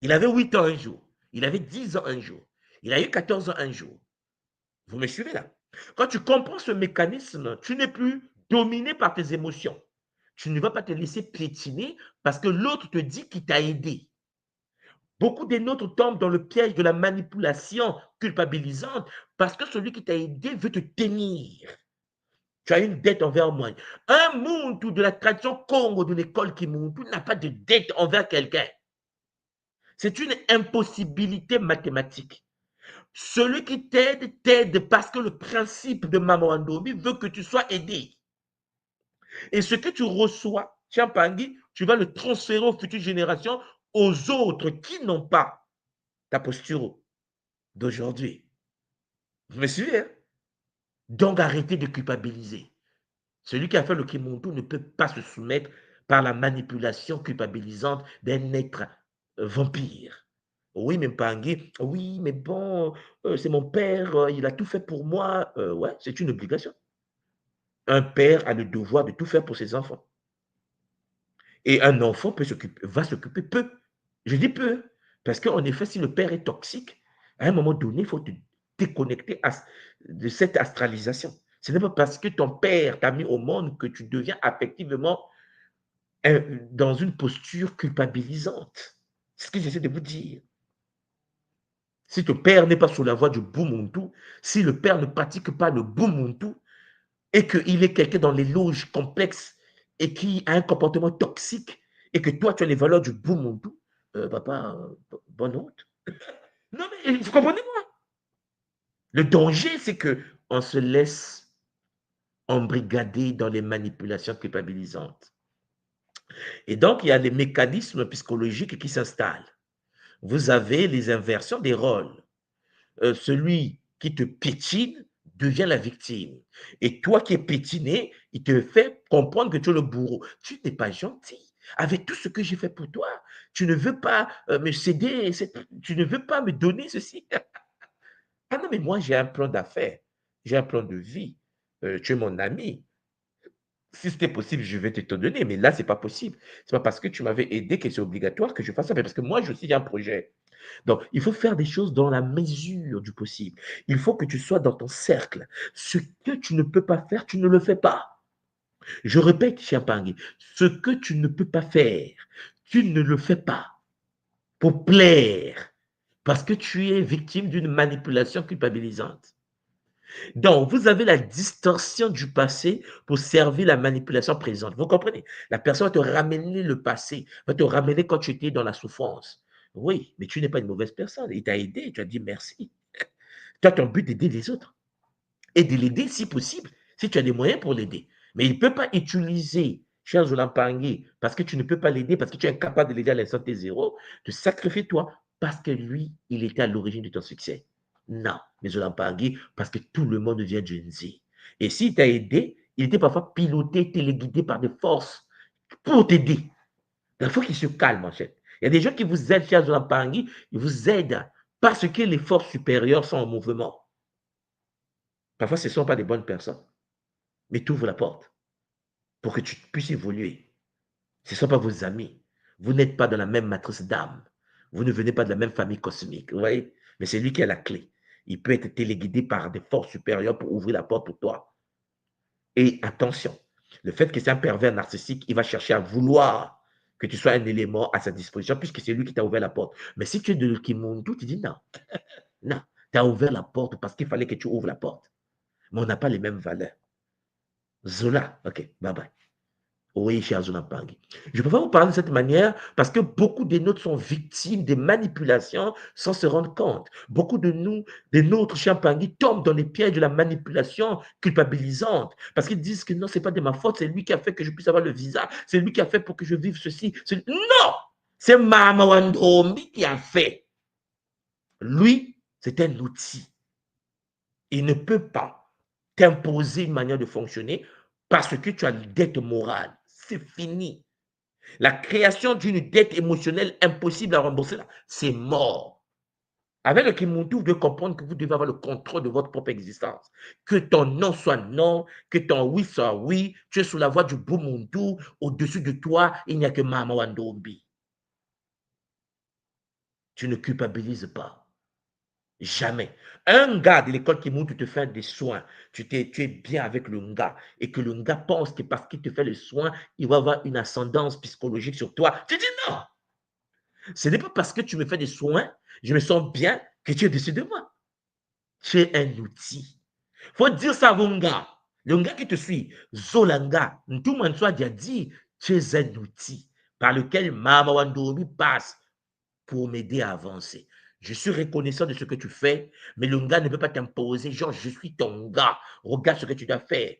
Il avait 8 ans un jour. Il avait 10 ans un jour. Il a eu 14 ans un jour. Vous me suivez là? Quand tu comprends ce mécanisme, tu n'es plus dominé par tes émotions. Tu ne vas pas te laisser piétiner parce que l'autre te dit qu'il t'a aidé. Beaucoup des nôtres tombent dans le piège de la manipulation culpabilisante parce que celui qui t'a aidé veut te tenir. Tu as une dette envers moi. Un Muntu de la tradition Congo de l'école Kimuntu n'a pas de dette envers quelqu'un. C'est une impossibilité mathématique. Celui qui t'aide, t'aide parce que le principe de Maman Andomi veut que tu sois aidé. Et ce que tu reçois, Champangui, tu vas le transférer aux futures générations, aux autres qui n'ont pas ta posture d'aujourd'hui. Vous me suivez, hein? Donc arrêtez de culpabiliser. Celui qui a fait le Kimuntu ne peut pas se soumettre par la manipulation culpabilisante d'un être vampire. Oui, mais Pangui, oui, mais bon, c'est mon père, il a tout fait pour moi. Ouais, c'est une obligation. Un père a le devoir de tout faire pour ses enfants. Et un enfant va s'occuper peu. Je dis peu, parce qu'en effet, si le père est toxique, à un moment donné, il faut te déconnecter de cette astralisation. Ce n'est pas parce que ton père t'a mis au monde que tu deviens affectivement dans une posture culpabilisante. C'est ce que j'essaie de vous dire. Si ton père n'est pas sous la voie du Bumuntu, si le père ne pratique pas le Bumuntu, et qu'il est quelqu'un dans les loges complexes et qui a un comportement toxique, et que toi, tu as les valeurs du Bumuntu, papa, bonne honte. Non, mais vous comprenez-moi? Le danger, c'est qu'on se laisse embrigader dans les manipulations culpabilisantes. Et donc, il y a des mécanismes psychologiques qui s'installent. vous avez les inversions des rôles. Celui qui te piétine devient la victime. Et toi qui es piétiné, il te fait comprendre que tu es le bourreau. Tu n'es pas gentil. Avec tout ce que j'ai fait pour toi, tu ne veux pas me céder, tu ne veux pas me donner ceci. Ah non, mais moi, j'ai un plan d'affaires, j'ai un plan de vie. Tu es mon ami. Si c'était possible, je vais te donner, mais là, ce n'est pas possible. Ce n'est pas parce que tu m'avais aidé que c'est obligatoire que je fasse ça, mais parce que moi, je aussi, j'ai un projet. Donc, il faut faire des choses dans la mesure du possible. Il faut que tu sois dans ton cercle. Ce que tu ne peux pas faire, tu ne le fais pas. Je répète, cher Pangui, ce que tu ne peux pas faire, tu ne le fais pas pour plaire, parce que tu es victime d'une manipulation culpabilisante. Donc, vous avez la distorsion du passé pour servir la manipulation présente. Vous comprenez? La personne va te ramener le passé, va te ramener quand tu étais dans la souffrance. Oui, mais tu n'es pas une mauvaise personne. Il t'a aidé, tu as dit merci. Toi, ton but, d'aider les autres et de l'aider si possible, si tu as des moyens pour l'aider. Mais il ne peut pas utiliser, cher Zoulampangui, parce que tu ne peux pas l'aider, parce que tu es incapable de l'aider à l'instant T0, de sacrifier toi, parce que lui, il était à l'origine de ton succès. Non, mais Zoulampangui, parce que tout le monde vient de Nzi. Et s'il t'a aidé, il était parfois piloté, téléguidé par des forces pour t'aider. Il faut qu'il se calme, en fait. Il y a des gens qui vous aident, cher Zoulampangui, ils vous aident parce que les forces supérieures sont en mouvement. Parfois, ce ne sont pas des bonnes personnes, mais tu ouvres la porte pour que tu puisses évoluer. Ce ne sont pas vos amis. Vous n'êtes pas dans la même matrice d'âme. Vous ne venez pas de la même famille cosmique. Vous voyez? Mais c'est lui qui a la clé. Il peut être téléguidé par des forces supérieures pour ouvrir la porte pour toi. Et attention, le fait que c'est un pervers narcissique, il va chercher à vouloir que tu sois un élément à sa disposition puisque c'est lui qui t'a ouvert la porte. Mais si tu es de Kimuntu, tu dis non. Non, tu as ouvert la porte parce qu'il fallait que tu ouvres la porte. Mais on n'a pas les mêmes valeurs. Zola, ok, bye bye. Oui, cher Zoulampangui. Je peux pas vous parler de cette manière parce que beaucoup de nôtres sont victimes des manipulations sans se rendre compte. Beaucoup de nous, des nôtres, cher Pangui, tombent dans les pièges de la manipulation culpabilisante parce qu'ils disent que non, c'est pas de ma faute, c'est lui qui a fait que je puisse avoir le visa, c'est lui qui a fait pour que je vive ceci. Non! C'est Mama Wandrombi qui a fait. Lui, c'est un outil. Il ne peut pas t'imposer une manière de fonctionner parce que tu as une dette morale. C'est fini. La création d'une dette émotionnelle impossible à rembourser, c'est mort. Avec le Kimuntu, vous devez comprendre que vous devez avoir le contrôle de votre propre existence. Que ton non soit non, que ton oui soit oui. Tu es sous la voie du Bumuntu. Au-dessus de toi, il n'y a que Mama Wandombi. Tu ne culpabilises pas. Jamais. Un gars de l'école qui monte, te fait des soins, tu es bien avec le gars, et que le gars pense que parce qu'il te fait les soins, il va avoir une ascendance psychologique sur toi. Tu dis non. Ce n'est pas parce que tu me fais des soins, je me sens bien que tu es dessus de moi. Tu es un outil. Il faut dire ça à mon gars. Le gars qui te suit, Zolanga, tout le monde soit dit, tu es un outil par lequel Mama Wandomi passe pour m'aider à avancer. Je suis reconnaissant de ce que tu fais, mais le gars ne peut pas t'imposer, genre, je suis ton gars, regarde ce que tu dois faire.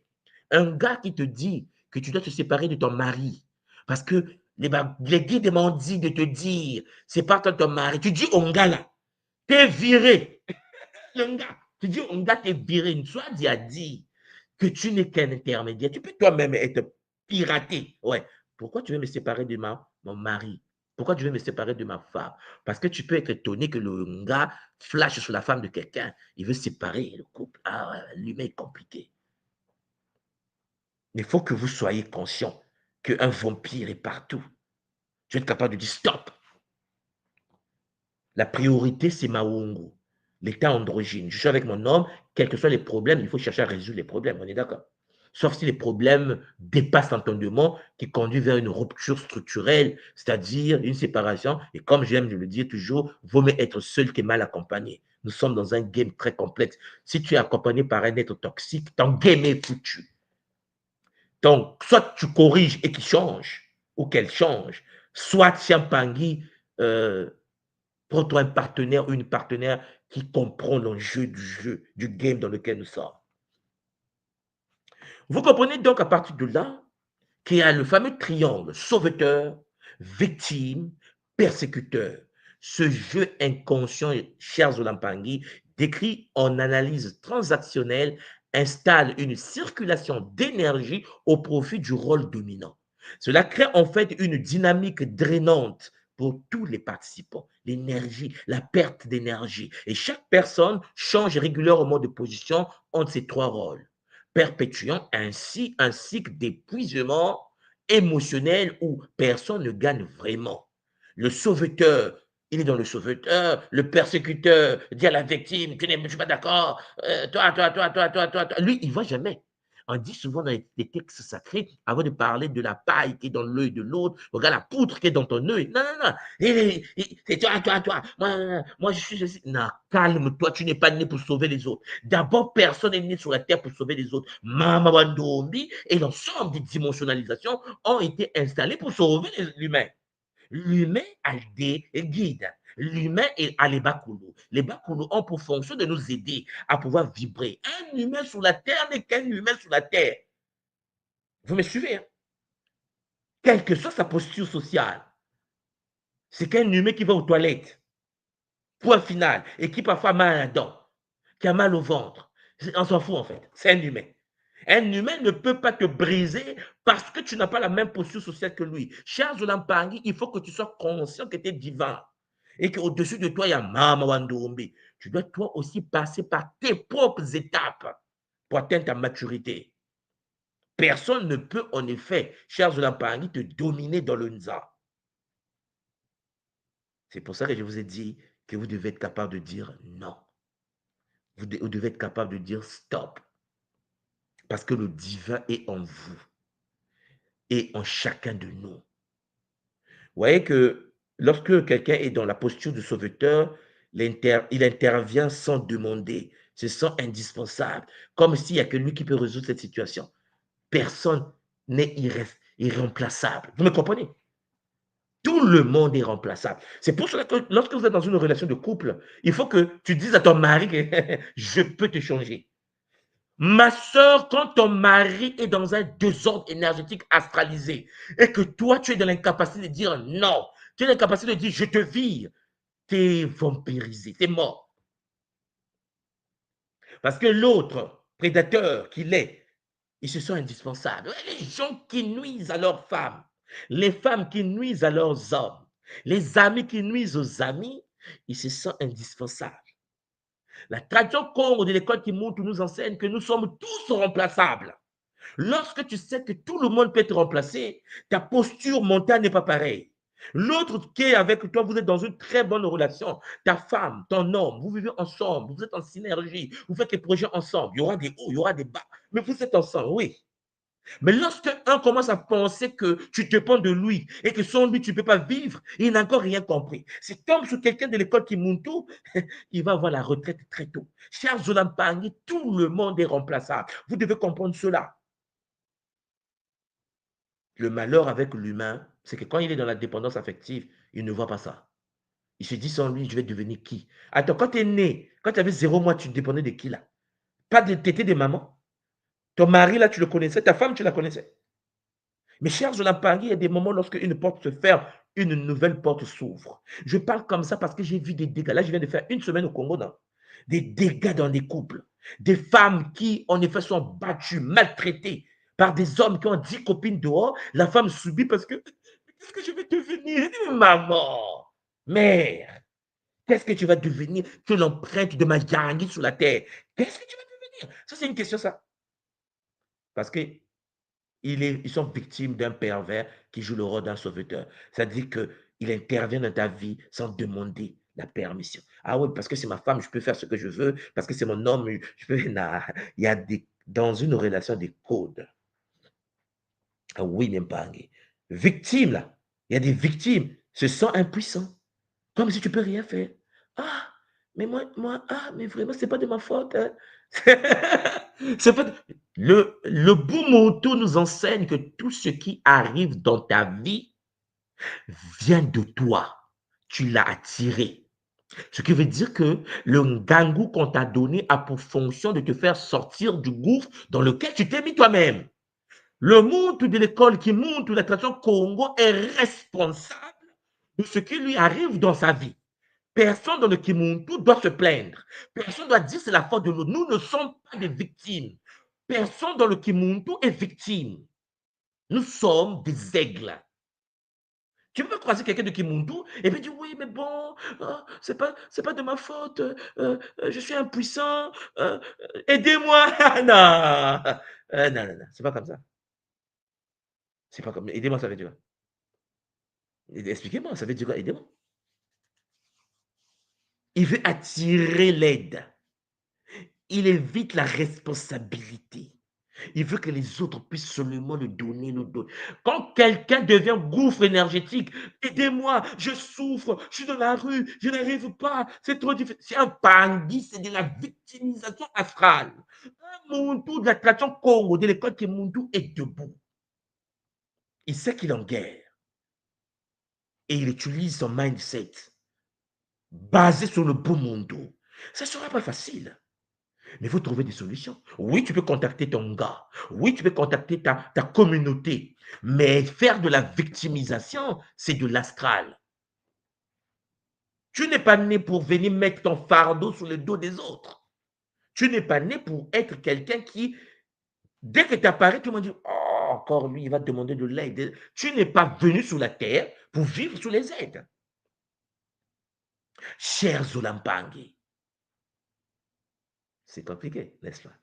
Un gars qui te dit que tu dois te séparer de ton mari, parce que les guides m'ont dit de te dire, sépare-toi de ton mari. Tu dis au gars là, t'es viré. Le gars, tu dis au gars, t'es viré. Une soit dit à dire que tu n'es qu'un intermédiaire. Tu peux toi-même être piraté. Ouais. Pourquoi tu veux me séparer de mon mari? Pourquoi tu veux me séparer de ma femme? Parce que tu peux être étonné que le gars flash sur la femme de quelqu'un. Il veut séparer le couple. Ah ouais, l'humain est compliqué. Il faut que vous soyez conscient qu'un vampire est partout. Tu es capable de dire stop. La priorité, c'est Maungu, l'état androgyne. Je suis avec mon homme, quels que soient les problèmes, il faut chercher à résoudre les problèmes. On est d'accord? Sauf si les problèmes dépassent l'entendement qui conduit vers une rupture structurelle, c'est-à-dire une séparation. Et comme j'aime de le dire toujours, vaut mieux être seul que mal accompagné. Nous sommes dans un game très complexe. Si tu es accompagné par un être toxique, ton game est foutu. Donc, soit tu corriges et qu'il change, ou qu'elle change, soit Chiampangui, prends-toi un partenaire ou une partenaire qui comprend l'enjeu du jeu, du game dans lequel nous sommes. Vous comprenez donc à partir de là qu'il y a le fameux triangle sauveteur, victime, persécuteur. Ce jeu inconscient, cher Zolampangui, décrit en analyse transactionnelle, installe une circulation d'énergie au profit du rôle dominant. Cela crée en fait une dynamique drainante pour tous les participants. L'énergie, la perte d'énergie. Et chaque personne change régulièrement de position entre ces trois rôles, perpétuant ainsi un cycle d'épuisement émotionnel où personne ne gagne vraiment. Le sauveteur, il est dans le sauveteur, le persécuteur dit à la victime, je ne suis pas d'accord, toi. Lui, il ne va jamais. On dit souvent dans les textes sacrés, avant de parler de la paille qui est dans l'œil de l'autre, regarde la poutre qui est dans ton œil. Non, non, non. C'est toi. Moi, je suis ceci. Non, calme-toi, tu n'es pas né pour sauver les autres. D'abord, personne n'est né sur la terre pour sauver les autres. Mama Wandombi et l'ensemble des dimensionnalisations ont été installées pour sauver l'humain. L'humain a des guides. L'humain a les bakoulous. Les bakoulous ont pour fonction de nous aider à pouvoir vibrer. Un humain sur la terre n'est qu'un humain sur la terre. Vous me suivez, hein? Quelle que soit sa posture sociale, c'est qu'un humain qui va aux toilettes. Point final. Et qui parfois a mal à la dent, qui a mal au ventre. On s'en fout en fait. C'est un humain. Un humain ne peut pas te briser parce que tu n'as pas la même posture sociale que lui. Cher Zolampangui, il faut que tu sois conscient que tu es divin et qu'au-dessus de toi, il y a Mama Wandombe. Tu dois toi aussi passer par tes propres étapes pour atteindre ta maturité. Personne ne peut en effet, cher Zolampangui, te dominer dans le Nza. C'est pour ça que je vous ai dit que vous devez être capable de dire non. Vous devez être capable de dire stop. Parce que le divin est en vous et en chacun de nous. Vous voyez que lorsque quelqu'un est dans la posture de sauveteur, il intervient sans demander, se sent indispensable, comme s'il n'y a que lui qui peut résoudre cette situation. Personne n'est irremplaçable. Vous me comprenez? Tout le monde est remplaçable. C'est pour cela que lorsque vous êtes dans une relation de couple, il faut que tu dises à ton mari que je peux te changer. Ma soeur, quand ton mari est dans un désordre énergétique astralisé et que toi, tu es dans l'incapacité de dire non, tu es dans l'incapacité de dire je te vire, tu es vampirisé, tu es mort. Parce que l'autre prédateur qu'il est, il se sent indispensable. Les gens qui nuisent à leurs femmes, les femmes qui nuisent à leurs hommes, les amis qui nuisent aux amis, ils se sentent indispensables. La tradition Congo de l'école qui montre nous enseigne que nous sommes tous remplaçables. Lorsque tu sais que tout le monde peut être remplacé, ta posture mentale n'est pas pareille. L'autre qui est avec toi, vous êtes dans une très bonne relation. Ta femme, ton homme, vous vivez ensemble, vous êtes en synergie, vous faites des projets ensemble. Il y aura des hauts, il y aura des bas, mais vous êtes ensemble, oui. Mais lorsque un commence à penser que tu dépends de lui et que sans lui, tu ne peux pas vivre, il n'a encore rien compris. C'est comme sur quelqu'un de l'école qui monte tout, il va avoir la retraite très tôt. Cher Zolampangui, tout le monde est remplaçable. Vous devez comprendre cela. Le malheur avec l'humain, c'est que quand il est dans la dépendance affective, il ne voit pas ça. Il se dit sans lui, je vais devenir qui? Attends, quand tu es né, quand tu avais 0 mois, tu dépendais de qui là? Pas de tété de maman. Ton mari là, tu le connaissais, ta femme, tu la connaissais. Mais cher Zolampangui, il y a des moments lorsque une porte se ferme, une nouvelle porte s'ouvre. Je parle comme ça parce que j'ai vu des dégâts. Là, je viens de faire une semaine au Congo, non? Des dégâts dans des couples. Des femmes qui, en effet, sont battues, maltraitées par des hommes qui ont 10 copines dehors. La femme subit parce que, qu'est-ce que je vais devenir? Maman, mère, qu'est-ce que tu vas devenir? Tu es l'empreinte de ma gangue sur la terre. Qu'est-ce que tu vas devenir? Ça, c'est une question, ça. Parce que ils sont victimes d'un pervers qui joue le rôle d'un sauveteur. C'est-à-dire qu'il intervient dans ta vie sans demander la permission. Ah oui, parce que c'est ma femme, je peux faire ce que je veux. Parce que c'est mon homme, je peux. Non. Il y a dans une relation des codes. Ah oui, même pas. Victime, là. Il y a des victimes se sentent impuissants. Comme si tu peux rien faire. Ah, mais mais vraiment, c'est pas de ma faute. Hein. C'est pas de... Le Bumoto nous enseigne que tout ce qui arrive dans ta vie vient de toi. Tu l'as attiré. Ce qui veut dire que le Ngangu qu'on t'a donné a pour fonction de te faire sortir du gouffre dans lequel tu t'es mis toi-même. Le monde de l'école qui monte la tradition Congo est responsable de ce qui lui arrive dans sa vie. Personne dans le Kimuntu doit se plaindre. Personne doit dire c'est la faute de l'autre. Nous ne sommes pas des victimes. Personne dans le Kimuntu est victime. Nous sommes des aigles. Tu peux croiser quelqu'un de Kimuntu et puis dire oui, mais bon, c'est pas de ma faute, je suis impuissant, aidez-moi. Non, non, c'est pas comme ça. C'est pas comme aidez-moi, ça veut dire quoi? Expliquez-moi, ça veut dire quoi, aidez-moi? Il veut attirer l'aide. Il évite la responsabilité. Il veut que les autres puissent seulement le donner, le donner. Quand quelqu'un devient gouffre énergétique, aidez-moi, je souffre, je suis dans la rue, je n'arrive pas, c'est trop difficile. C'est un Pangui, c'est de la victimisation astrale. Un Muntu de la tradition Congo, de l'école que Muntu est debout. Il sait qu'il est en guerre. Et il utilise son mindset basé sur le beau Muntu. Ça ne sera pas facile. Mais il faut trouver des solutions. Oui, tu peux contacter ton gars. Oui, tu peux contacter ta communauté. Mais faire de la victimisation, c'est de l'astral. Tu n'es pas né pour venir mettre ton fardeau sur le dos des autres. Tu n'es pas né pour être quelqu'un qui, dès que tu apparais, tout le monde dit, oh, encore lui, il va te demander de l'aide. Tu n'es pas venu sur la terre pour vivre sous les aides. Chers Zolampangi, c'est compliqué, n'est-ce pas?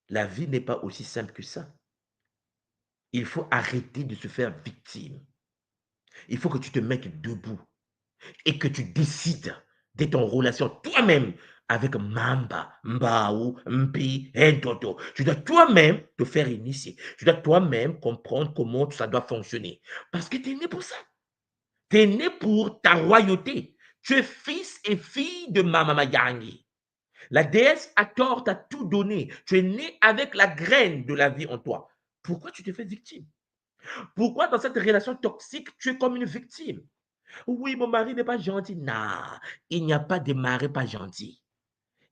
La vie n'est pas aussi simple que ça. Il faut arrêter de se faire victime. Il faut que tu te mettes debout et que tu décides d'être en relation toi-même avec Mamba, Mbao, Mpi, Ntoto. Tu dois toi-même te faire initier. Tu dois toi-même comprendre comment ça doit fonctionner. Parce que tu es né pour ça. Tu es né pour ta royauté. Tu es fils et fille de Mama Mayangi. La déesse à tort t'a tout donné. Tu es né avec la graine de la vie en toi. Pourquoi tu te fais victime? Pourquoi dans cette relation toxique, tu es comme une victime? Oui, mon mari n'est pas gentil. Non, il n'y a pas de mari pas gentil.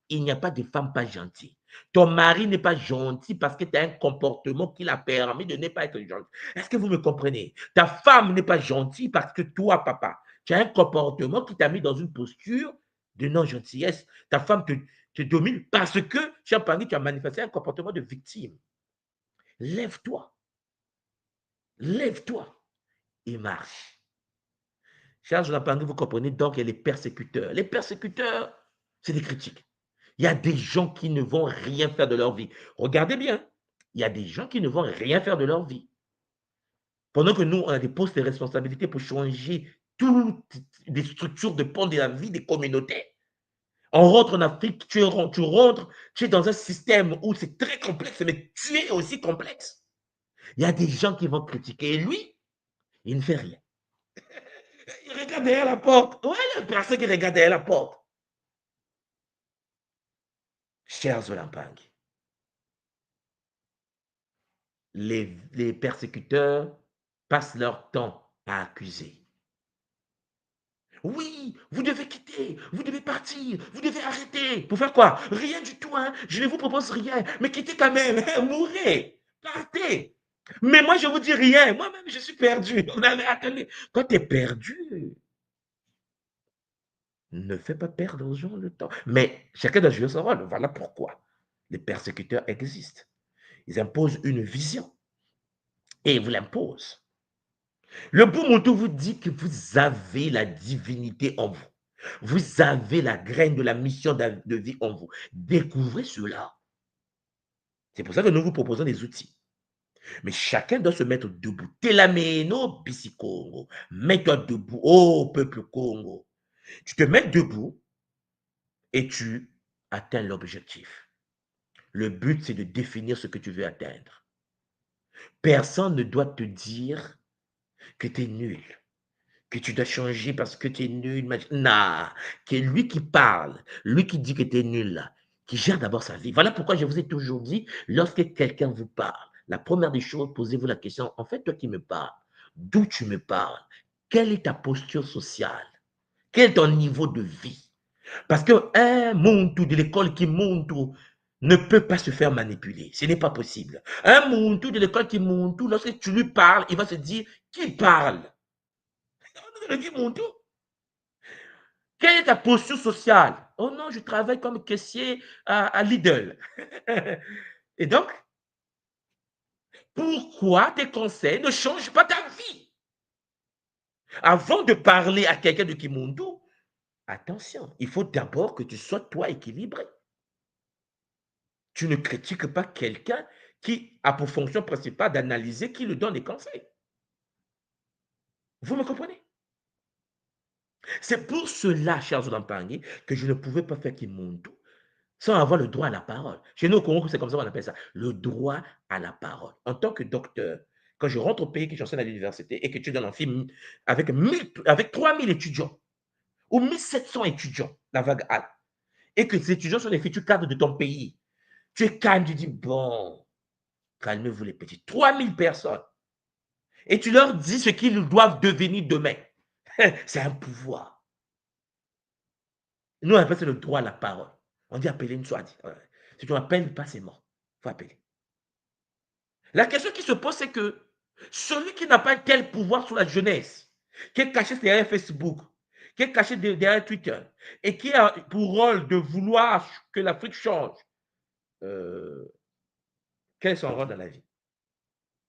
Il n'y a pas de femme pas gentille. Ton mari n'est pas gentil parce que tu as un comportement qui l'a permis de ne pas être gentil. Est-ce que vous me comprenez? Ta femme n'est pas gentille parce que toi, papa, tu as un comportement qui t'a mis dans une posture de non-gentillesse. Ta femme te domine parce que, cher Pangui, tu as manifesté un comportement de victime. Lève-toi. Lève-toi et marche. Cher Jonathan, vous comprenez donc il y a les persécuteurs. Les persécuteurs, c'est des critiques. Il y a des gens qui ne vont rien faire de leur vie. Regardez bien, il y a des gens qui ne vont rien faire de leur vie. Pendant que nous, on a des postes de responsabilité pour changer toutes les structures de pont de la vie des communautés. On rentre en Afrique, tu rentres, tu es dans un système où c'est très complexe, mais tu es aussi complexe. Il y a des gens qui vont critiquer. Et lui, il ne fait rien. Il regarde derrière la porte. Ouais, la personne qui regarde derrière la porte. Chers Olampang, les persécuteurs passent leur temps à accuser. Oui, vous devez quitter, vous devez partir, vous devez arrêter. Pour faire quoi? Rien du tout, hein. Je ne vous propose rien, mais quittez quand même, hein. Mourrez, partez. Mais moi, je ne vous dis rien. Moi-même, je suis perdu. Attendez, quand tu es perdu, ne fais pas perdre aux gens le temps. Mais chacun doit jouer son rôle. Voilà pourquoi les persécuteurs existent. Ils imposent une vision et ils vous l'imposent. Le Boumountou vous dit que vous avez la divinité en vous. Vous avez la graine de la mission de vie en vous. Découvrez cela. C'est pour ça que nous vous proposons des outils. Mais chacun doit se mettre debout. Telameno Bisikongo. Mets-toi debout. Oh, peuple Congo. Tu te mets debout et tu atteins l'objectif. Le but, c'est de définir ce que tu veux atteindre. Personne ne doit te dire que tu es nul, que tu dois changer parce que tu es nul. Non, c'est lui qui parle, lui qui dit que tu es nul, là, qui gère d'abord sa vie. Voilà pourquoi je vous ai toujours dit, lorsque quelqu'un vous parle, la première des choses, posez-vous la question, en fait, toi qui me parles, d'où tu me parles? Quelle est ta posture sociale? Quel est ton niveau de vie? Parce qu'un Muntu de l'école qui Muntu ne peut pas se faire manipuler. Ce n'est pas possible. Un Muntu de l'école qui Muntu, lorsque tu lui parles, il va se dire, qui parle? On dit Muntu. Quelle est ta posture sociale? Oh non, je travaille comme caissier à Lidl. Et donc, pourquoi tes conseils ne changent pas ta vie? Avant de parler à quelqu'un de Kimundu, attention, il faut d'abord que tu sois toi équilibré. Tu ne critiques pas quelqu'un qui a pour fonction principale d'analyser qui lui donne des conseils. Vous me comprenez? C'est pour cela, chers Olampangi, que je ne pouvais pas faire Kimundu sans avoir le droit à la parole. Chez nous au Congo, c'est comme ça qu'on appelle ça, le droit à la parole. En tant que docteur, quand je rentre au pays, que j'enseigne à l'université et que tu donnes un film avec, avec 3000 étudiants ou 1700 étudiants, la vague A, et que ces étudiants sont les futurs cadres de ton pays, tu es calme, tu dis, bon, calmez-vous les petits, 3000 personnes. Et tu leur dis ce qu'ils doivent devenir demain. C'est un pouvoir. Nous, on appelle ça le droit à la parole. On dit appeler une soit dit. Si tu n'appelles pas, c'est mort. Il faut appeler. La question qui se pose, c'est que celui qui n'a pas un tel pouvoir sur la jeunesse, qui est caché derrière Facebook, qui est caché derrière Twitter, et qui a pour rôle de vouloir que l'Afrique change, quel est son rôle dans la vie?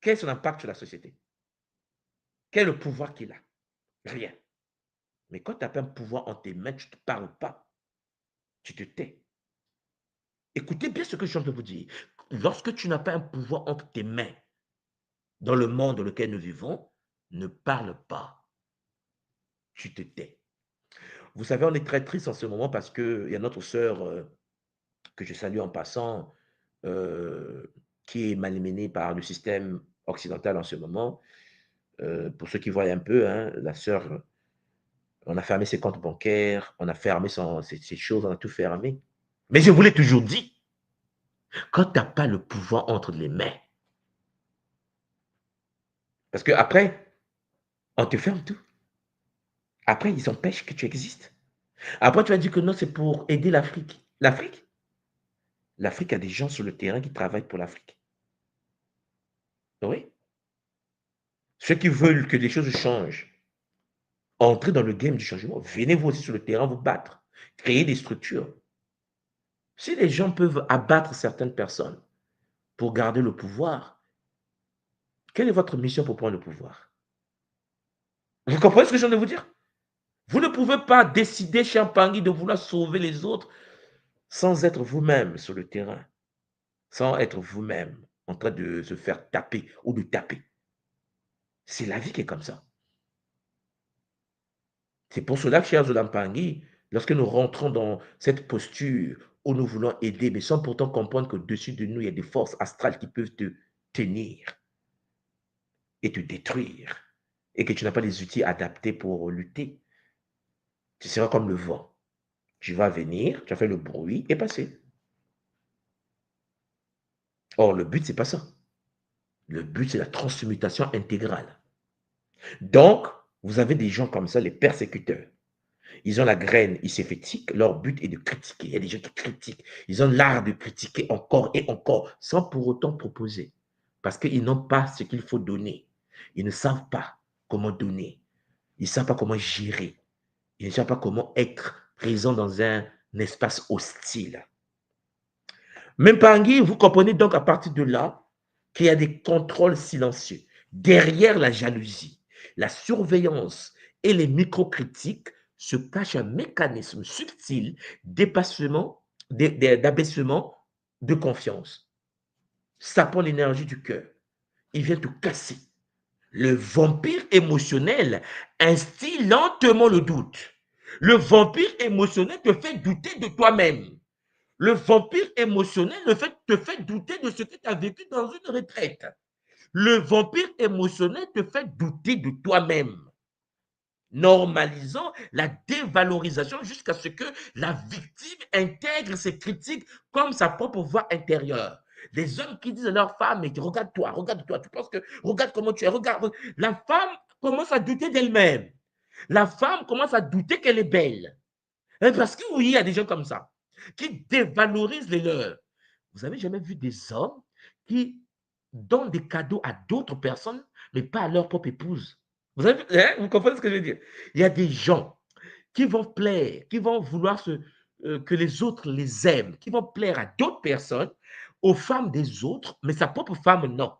Quel est son impact sur la société? Quel est le pouvoir qu'il a? Rien. Mais quand tu n'as pas un pouvoir en tes mains, tu ne te parles pas. Tu te tais. Écoutez bien ce que je viens de vous dire. Lorsque tu n'as pas un pouvoir entre tes mains, dans le monde dans lequel nous vivons, ne parle pas. Tu te tais. Vous savez, on est très triste en ce moment parce qu'il y a notre sœur que je salue en passant, qui est malmenée par le système occidental en ce moment. Pour ceux qui voient un peu, hein, la sœur, on a fermé ses comptes bancaires, on a fermé ses choses, on a tout fermé. Mais je vous l'ai toujours dit, quand tu n'as pas le pouvoir entre les mains, parce qu'après, on te ferme tout. Après, ils empêchent que tu existes. Après, tu vas dire que non, c'est pour aider l'Afrique. L'Afrique? L'Afrique a des gens sur le terrain qui travaillent pour l'Afrique. Oui. Ceux qui veulent que les choses changent, entrez dans le game du changement. Venez vous aussi sur le terrain vous battre. Créer des structures. Si les gens peuvent abattre certaines personnes pour garder le pouvoir, quelle est votre mission pour prendre le pouvoir? Vous comprenez ce que je viens de vous dire? Vous ne pouvez pas décider, Champangui, de vouloir sauver les autres sans être vous-même sur le terrain, sans être vous-même en train de se faire taper ou de taper. C'est la vie qui est comme ça. C'est pour cela que, chers Olampangi, lorsque nous rentrons dans cette posture où nous voulons aider, mais sans pourtant comprendre qu'au-dessus de nous, il y a des forces astrales qui peuvent te tenir et te détruire, et que tu n'as pas les outils adaptés pour lutter, tu seras comme le vent. Tu vas venir, tu vas faire le bruit et passer. Or, le but, ce n'est pas ça. Le but, c'est la transmutation intégrale. Donc, vous avez des gens comme ça, les persécuteurs. Ils ont la graine, ils s'effétiquent, leur but est de critiquer. Il y a des gens qui critiquent. Ils ont l'art de critiquer encore et encore, sans pour autant proposer. Parce qu'ils n'ont pas ce qu'il faut donner. Ils ne savent pas comment donner. Ils ne savent pas comment gérer. Ils ne savent pas comment être présent dans un espace hostile. Même Pangui, vous comprenez donc à partir de là qu'il y a des contrôles silencieux. Derrière la jalousie, la surveillance et les microcritiques se cache un mécanisme subtil d'abaissement de confiance. Ça prend l'énergie du cœur. Il vient te casser. Le vampire émotionnel instille lentement le doute. Le vampire émotionnel te fait douter de toi-même. Le vampire émotionnel te fait douter de ce que tu as vécu dans une retraite. Le vampire émotionnel te fait douter de toi-même, normalisant la dévalorisation jusqu'à ce que la victime intègre ses critiques comme sa propre voix intérieure. Les hommes qui disent à leur femme, mais regarde-toi, tu penses que, regarde comment tu es, regarde. La femme commence à douter d'elle-même. La femme commence à douter qu'elle est belle. Parce que oui, il y a des gens comme ça qui dévalorisent les leurs. Vous avez jamais vu des hommes qui donnent des cadeaux à d'autres personnes, mais pas à leur propre épouse? Vous comprenez ce que je veux dire? Il y a des gens qui vont plaire, qui vont vouloir que les autres les aiment, qui vont plaire à d'autres personnes, aux femmes des autres, mais sa propre femme, non.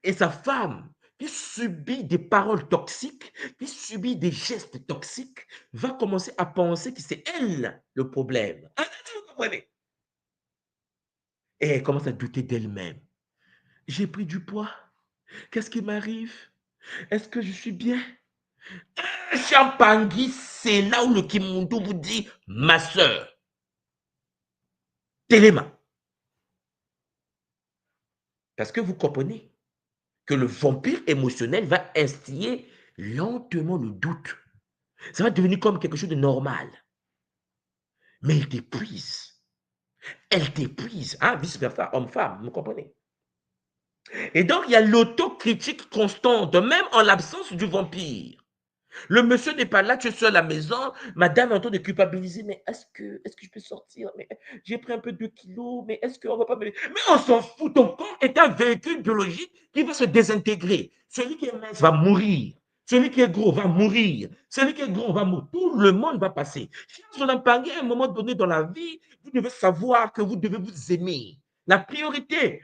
Et sa femme, qui subit des paroles toxiques, qui subit des gestes toxiques, va commencer à penser que c'est elle le problème. Ah, vous comprenez? Et elle commence à douter d'elle-même. J'ai pris du poids. Qu'est-ce qui m'arrive? Est-ce que je suis bien? Champangui, c'est là où le Kimundo vous dit, ma soeur, Téléma. Parce que vous comprenez que le vampire émotionnel va instiller lentement le doute. Ça va devenir comme quelque chose de normal. Mais elle t'épuise. Elle t'épuise. Hein, vice-versa, homme-femme, vous comprenez? Et donc, il y a l'autocritique constante, même en l'absence du vampire. Le monsieur n'est pas là, tu es seul à la maison, madame est en train de culpabiliser, mais est-ce que je peux sortir? Mais j'ai pris un peu de kilos, mais est-ce qu'on va pas me... Mais on s'en fout, ton corps est un véhicule biologique qui va se désintégrer. Celui qui est mince va mourir. Celui qui est gros va mourir. Celui qui est gros va mourir. Tout le monde va passer. Si vous en parlez à un moment donné dans la vie, vous devez savoir que vous devez vous aimer. La priorité,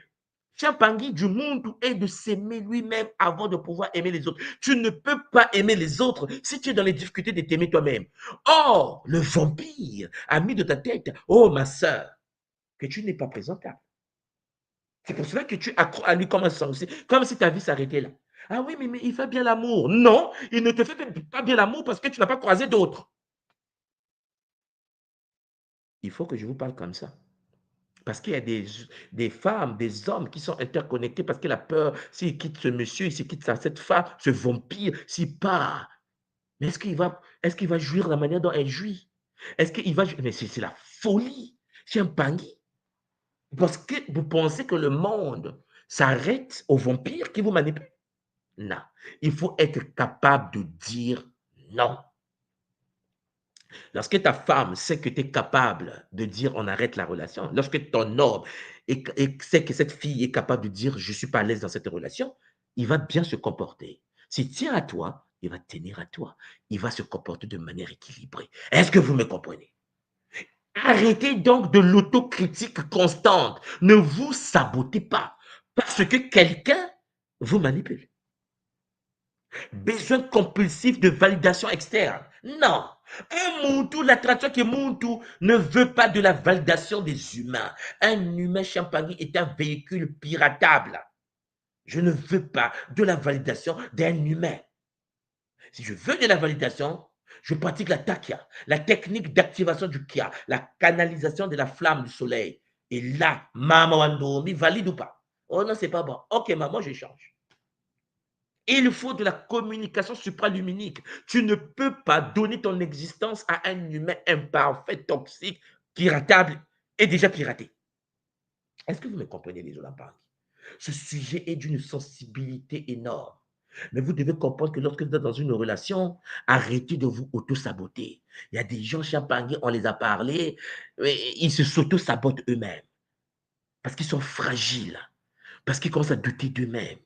Champangui du monde est de s'aimer lui-même avant de pouvoir aimer les autres. Tu ne peux pas aimer les autres si tu es dans les difficultés de t'aimer toi-même. Or, le vampire a mis de ta tête, oh ma soeur, que tu n'es pas présentable. C'est pour cela que tu accrois à lui comme un sang aussi, comme si ta vie s'arrêtait là. Ah oui, mais il fait bien l'amour. Non, il ne te fait pas bien l'amour parce que tu n'as pas croisé d'autres. Il faut que je vous parle comme ça. Parce qu'il y a des femmes, des hommes qui sont interconnectés parce qu'il a peur, s'il quitte ce monsieur, s'il quitte cette femme, ce vampire, s'il part. Mais est-ce qu'il va jouir de la manière dont elle jouit? Est-ce qu'il va jouir? Mais c'est la folie. C'est un panier. Parce que vous pensez que le monde s'arrête aux vampires qui vous manipulent? Non. Il faut être capable de dire non. Lorsque ta femme sait que tu es capable de dire on arrête la relation, lorsque ton homme sait que cette fille est capable de dire je ne suis pas à l'aise dans cette relation, il va bien se comporter. S'il tient à toi, il va tenir à toi. Il va se comporter de manière équilibrée. Est-ce que vous me comprenez? Arrêtez donc de l'autocritique constante. Ne vous sabotez pas parce que quelqu'un vous manipule. Besoin compulsif de validation externe. Non. Un Muntu, l'attraction qui est Muntu, ne veut pas de la validation des humains. Un humain champagné est un véhicule piratable. Je ne veux pas de la validation d'un humain. Si je veux de la validation, je pratique la takia, la technique d'activation du kia, la canalisation de la flamme du soleil. Et là, maman Wandomi valide ou pas? Oh non, c'est pas bon. Ok, maman, je change. Il faut de la communication supraluminique. Tu ne peux pas donner ton existence à un humain imparfait, toxique, piratable et déjà piraté. Est-ce que vous me comprenez, les Olympiques? Ce sujet est d'une sensibilité énorme. Mais vous devez comprendre que lorsque vous êtes dans une relation, arrêtez de vous auto-saboter. Il y a des gens champagnés, on les a parlé, ils se s'auto-sabotent eux-mêmes. Parce qu'ils sont fragiles. Parce qu'ils commencent à douter d'eux-mêmes.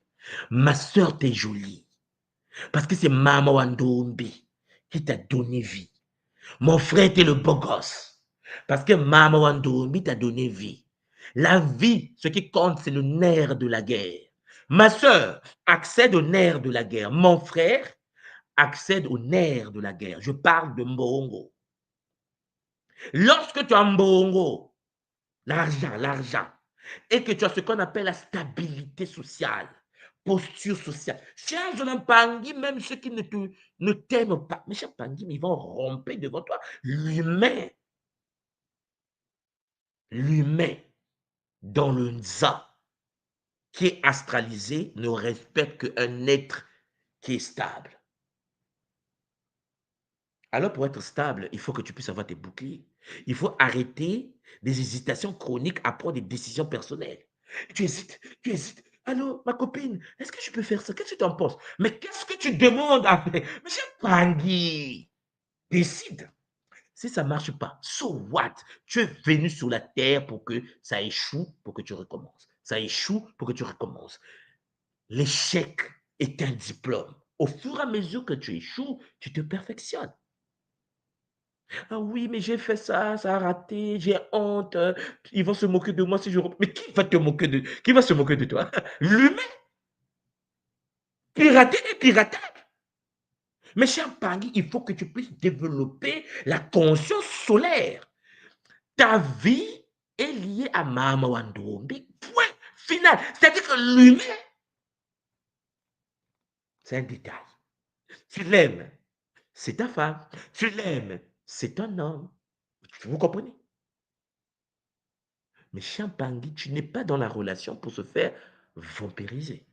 Ma soeur, t'es jolie. Parce que c'est Mama Wandombi qui t'a donné vie. Mon frère était le beau gosse. Parce que Mama Wandombi t'a donné vie. La vie, ce qui compte, c'est le nerf de la guerre. Ma soeur accède au nerf de la guerre. Mon frère accède au nerf de la guerre. Je parle de Mbongo. Lorsque tu as Mbongo, l'argent, et que tu as ce qu'on appelle la stabilité sociale, posture sociale. Cher Pangui, même ceux qui ne t'aiment pas, mais cher Pangui, ils vont romper devant toi. L'humain dans le Nza, qui est astralisé, ne respecte qu'un être qui est stable. Alors, pour être stable, il faut que tu puisses avoir tes boucliers. Il faut arrêter des hésitations chroniques à prendre des décisions personnelles. Tu hésites. Allô, ma copine, est-ce que je peux faire ça? Qu'est-ce que tu en penses? Mais qu'est-ce que tu demandes à faire? Monsieur Pangui, décide. Si ça ne marche pas, so what? Tu es venu sur la terre pour que ça échoue, pour que tu recommences. Ça échoue pour que tu recommences. L'échec est un diplôme. Au fur et à mesure que tu échoues, tu te perfectionnes. Ah oui, mais j'ai fait ça, ça a raté, j'ai honte, ils vont se moquer de moi si je... Mais qui va se moquer de toi? L'humain, pirater et piratable. Mais cher Pangui, il faut que tu puisses développer la conscience solaire. Ta vie est liée à Mama Wandombi. Point final. C'est-à-dire que l'humain, c'est un détail. Tu l'aimes, c'est ta femme. Tu l'aimes, c'est un homme. Vous comprenez? Mais Champangui, tu n'es pas dans la relation pour se faire vampiriser.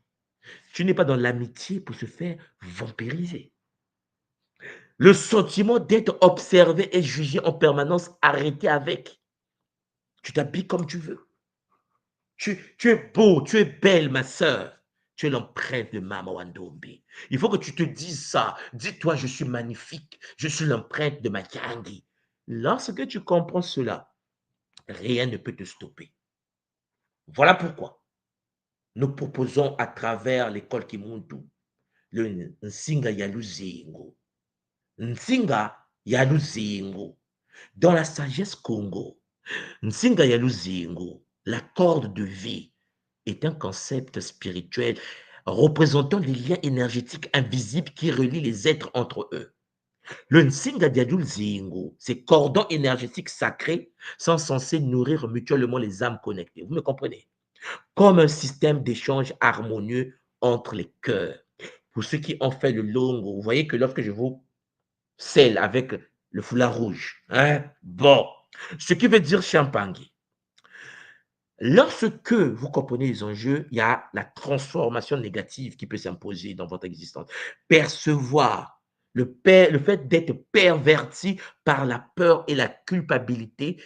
Tu n'es pas dans l'amitié pour se faire vampiriser. Le sentiment d'être observé et jugé en permanence, arrêté avec. Tu t'habilles comme tu veux. Tu es beau, tu es belle, ma sœur. Tu es l'empreinte de Mama Wandombe. Il faut que tu te dises ça. Dis-toi, je suis magnifique. Je suis l'empreinte de ma Yangi. Lorsque tu comprends cela, rien ne peut te stopper. Voilà pourquoi nous proposons à travers l'école Kimuntu le Nsinga Yaluzingo. Nsinga Yaluzingo. Dans la sagesse Congo, Nsinga Yaluzingo, la corde de vie, est un concept spirituel représentant les liens énergétiques invisibles qui relient les êtres entre eux. Le Nsinga Yaluzingo, ces cordons énergétiques sacrés, sont censés nourrir mutuellement les âmes connectées. Vous me comprenez? Comme un système d'échange harmonieux entre les cœurs. Pour ceux qui ont fait le longo, vous voyez que lorsque je vous scelle avec le foulard rouge, hein, bon, ce qui veut dire Champangui. Lorsque vous comprenez les enjeux, il y a la transformation négative qui peut s'imposer dans votre existence. Percevoir le fait d'être perverti par la peur et la culpabilité,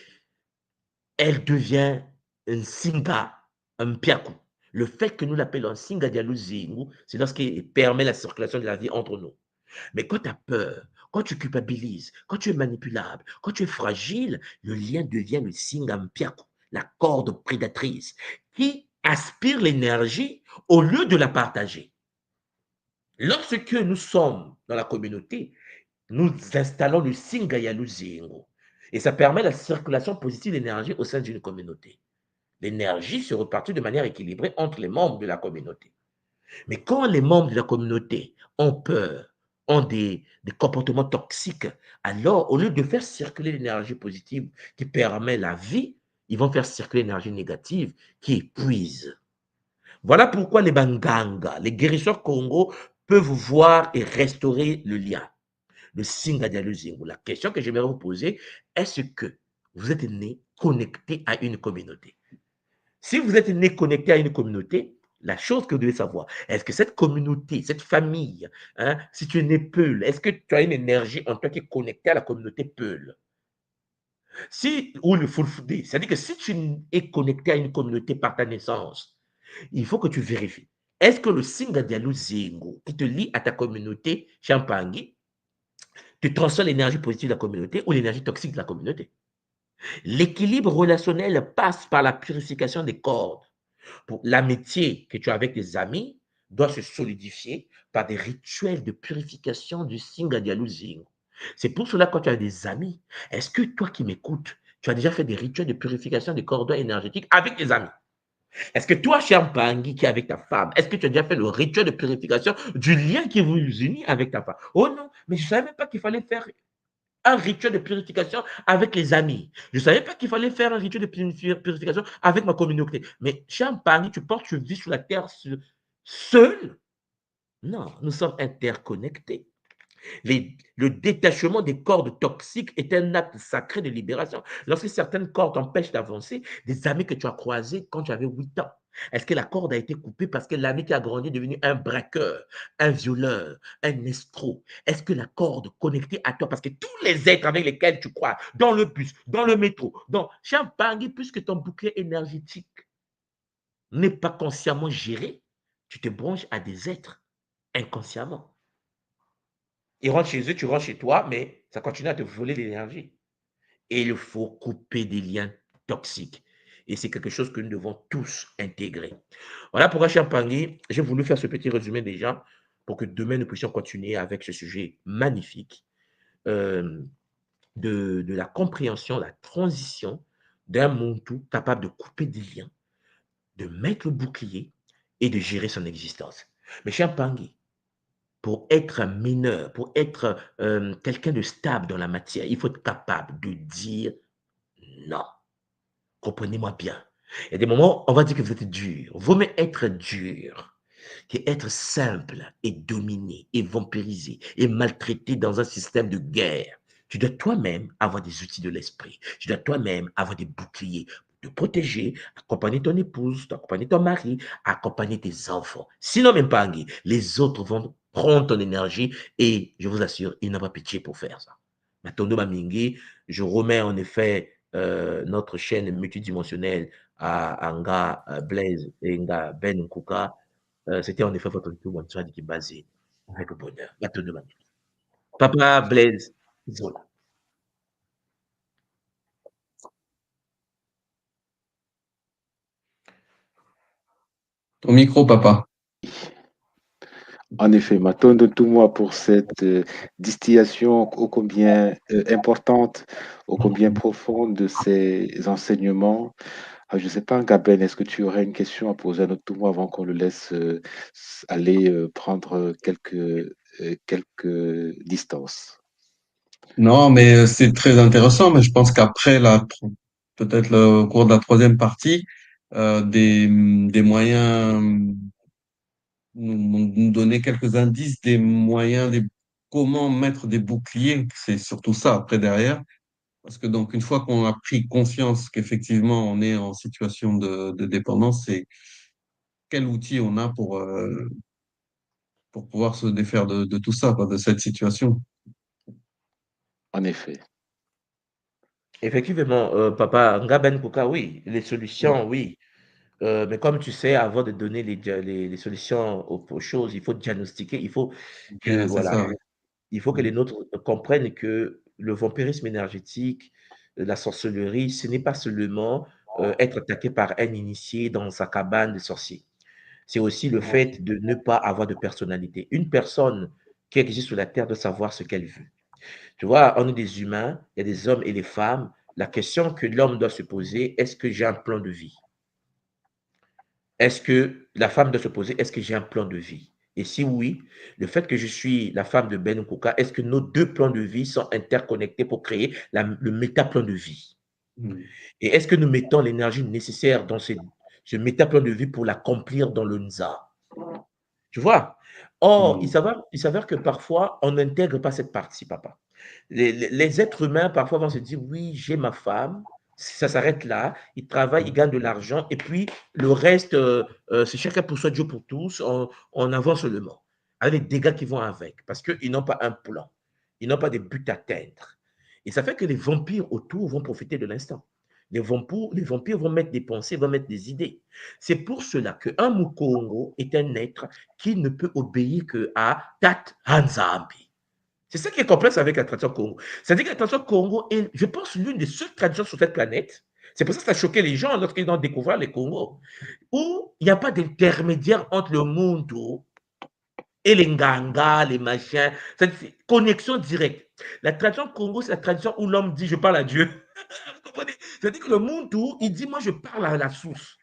elle devient un singa, un piaku. Le fait que nous l'appelons un singa dialouzingu, c'est lorsqu'il permet la circulation de la vie entre nous. Mais quand tu as peur, quand tu culpabilises, quand tu es manipulable, quand tu es fragile, le lien devient le singa mpiaku, la corde prédatrice, qui aspire l'énergie au lieu de la partager. Lorsque nous sommes dans la communauté, nous installons le singa yaluzingu. Et ça permet la circulation positive d'énergie au sein d'une communauté. L'énergie se repartit de manière équilibrée entre les membres de la communauté. Mais quand les membres de la communauté ont peur, ont des comportements toxiques, alors au lieu de faire circuler l'énergie positive qui permet la vie, ils vont faire circuler l'énergie négative qui épuise. Voilà pourquoi les Banganga, les guérisseurs Congo, peuvent voir et restaurer le lien. Le Singa Dialuzingu. La question que j'aimerais vous poser, est-ce que vous êtes né connecté à une communauté? Si vous êtes né connecté à une communauté, la chose que vous devez savoir, est-ce que cette communauté, cette famille, hein, si tu es né Peul, est-ce que tu as une énergie en toi qui est connectée à la communauté Peul? Si, ou le Fulfudé, c'est-à-dire que si tu es connecté à une communauté par ta naissance, il faut que tu vérifies. Est-ce que le Singa Dialou Zingo qui te lie à ta communauté Champangui te transfère l'énergie positive de la communauté ou l'énergie toxique de la communauté? L'équilibre relationnel passe par la purification des cordes. L'amitié que tu as avec tes amis doit se solidifier par des rituels de purification du Singa Dialouzingo. C'est pour cela que quand tu as des amis, est-ce que toi qui m'écoutes, tu as déjà fait des rituels de purification des cordons énergétiques avec tes amis? Est-ce que toi, cher Bangui, qui est avec ta femme, est-ce que tu as déjà fait le rituel de purification du lien qui vous unit avec ta femme? Oh non, mais je ne savais pas qu'il fallait faire un rituel de purification avec les amis. Je ne savais pas qu'il fallait faire un rituel de purification avec ma communauté. Mais cher Bangui, tu penses que tu vis sur la terre seul? Non, nous sommes interconnectés. Le détachement des cordes toxiques est un acte sacré de libération. Lorsque certaines cordes t'empêchent d'avancer, des amis que tu as croisés quand tu avais 8 ans, est-ce que la corde a été coupée parce que l'ami qui a grandi est devenu un braqueur, un violeur, un escroc? Est-ce que la corde connectée à toi, parce que tous les êtres avec lesquels tu crois, dans le bus, dans le métro, cher Bangui, puisque ton bouclier énergétique n'est pas consciemment géré, tu te branches à des êtres inconsciemment. Ils rentrent chez eux, tu rentres chez toi, mais ça continue à te voler l'énergie. Et il faut couper des liens toxiques. Et c'est quelque chose que nous devons tous intégrer. Voilà pourquoi, cher Pangui, j'ai voulu faire ce petit résumé déjà pour que demain nous puissions continuer avec ce sujet magnifique euh, de la compréhension, la transition d'un Muntu capable de couper des liens, de mettre le bouclier et de gérer son existence. Mais cher Pangui, pour être un mineur, pour être quelqu'un de stable dans la matière, il faut être capable de dire non. Comprenez-moi bien. Il y a des moments, on va dire que vous êtes dur. Vaut mieux être dur qu'être simple et dominé et vampirisé et maltraité dans un système de guerre. Tu dois toi-même avoir des outils de l'esprit. Tu dois toi-même avoir des boucliers pour te protéger, accompagner ton épouse, accompagner ton mari, accompagner tes enfants. Sinon, même pas, Anguille, les autres vont prendre ton énergie et je vous assure, ils n'ont pas pitié pour faire ça. Matondo Mamingi, je remets en effet notre chaîne multidimensionnelle à Nga Blaise et Nga Ben Nkuka. C'était en effet votre tour Bonsoir qui est basé avec le bonheur. Matondo Mamingi. Papa Blaise Zola. Ton micro, papa. En effet, Matondo Toumoua pour cette distillation ô combien importante, ô combien profonde de ces enseignements. Je ne sais pas, Gaben, est-ce que tu aurais une question à poser à notre Toumoua avant qu'on le laisse aller prendre quelques distances? Non, mais c'est très intéressant, mais je pense qu'après peut-être au cours de la troisième partie, des moyens, nous donner quelques indices des moyens, comment mettre des boucliers, c'est surtout ça après derrière. Parce que donc, une fois qu'on a pris conscience qu'effectivement on est en situation de dépendance, c'est quel outil on a pour pouvoir se défaire de tout ça, quoi, de cette situation. En effet, Effectivement, papa Nga Ben Nkuka, oui, les solutions, oui. Mais comme tu sais, avant de donner les solutions aux choses, il faut diagnostiquer, il faut que, Bien, c'est voilà, ça. Oui. il faut que les Mm. nôtres comprennent que le vampirisme énergétique, la sorcellerie, ce n'est pas seulement être attaqué par un initié dans sa cabane de sorcier. C'est aussi le fait de ne pas avoir de personnalité. Une personne qui existe sur la terre doit savoir ce qu'elle veut. Tu vois, on est des humains, il y a des hommes et des femmes. La question que l'homme doit se poser, est-ce que j'ai un plan de vie? Est-ce que la femme doit se poser, est-ce que j'ai un plan de vie? Et si oui, le fait que je suis la femme de Ben Nkuka, est-ce que nos deux plans de vie sont interconnectés pour créer le métaplan de vie? Mm. Et est-ce que nous mettons l'énergie nécessaire dans ce métaplan de vie pour l'accomplir dans le Nza? Tu vois? Or, Mm. il s'avère que parfois, on n'intègre pas cette partie, papa. Les êtres humains, parfois, vont se dire, oui, j'ai ma femme, ça s'arrête là, ils travaillent, ils gagnent de l'argent, et puis le reste, c'est chacun pour soi, Dieu pour tous, on avance seulement, avec les dégâts qui vont avec, parce qu'ils n'ont pas un plan, ils n'ont pas de but à atteindre. Et ça fait que les vampires autour vont profiter de l'instant. Les vampires vont mettre des pensées, vont mettre des idées. C'est pour cela qu'un Mukongo est un être qui ne peut obéir qu'à Tat Hanzambi. C'est ça qui est complexe avec la tradition Congo. C'est-à-dire que la tradition Congo est, je pense, l'une des seules traditions sur cette planète. C'est pour ça que ça a choqué les gens lorsqu'ils ont découvert les Congos, où il n'y a pas d'intermédiaire entre le Muntu et les Nganga, les machins. C'est une connexion directe. La tradition Congo, c'est la tradition où l'homme dit je parle à Dieu. Vous comprenez? C'est-à-dire que le Muntu, il dit moi je parle à la source.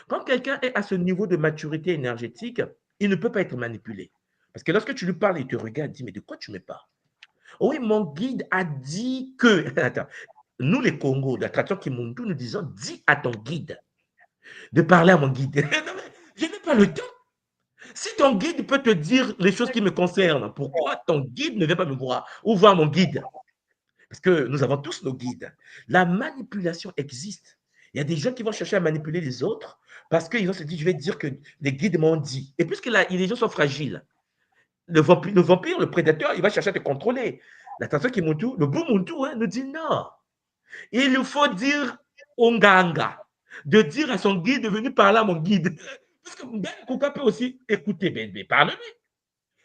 Quand quelqu'un est à ce niveau de maturité énergétique, il ne peut pas être manipulé. Parce que lorsque tu lui parles, il te regarde, il dit mais de quoi tu me parles? Oui, mon guide a dit que. Attends, nous, les Congos, la tradition Kimuntu, nous disons dis à ton guide de parler à mon guide. Non, mais je n'ai pas le temps. Si ton guide peut te dire les choses qui me concernent, pourquoi ton guide ne vient pas me voir ou voir mon guide? Parce que nous avons tous nos guides. La manipulation existe. Il y a des gens qui vont chercher à manipuler les autres parce qu'ils vont se dire je vais dire que les guides m'ont dit. Et puisque les gens sont fragiles, le vampire, le prédateur, il va chercher à te contrôler. La tradition Kimuntu, le bon Muntu, hein, nous dit non. Il faut dire au Nganga, de dire à son guide de venir parler à mon guide. Parce que Ben Kuka peut aussi écouter, mais parle-lui.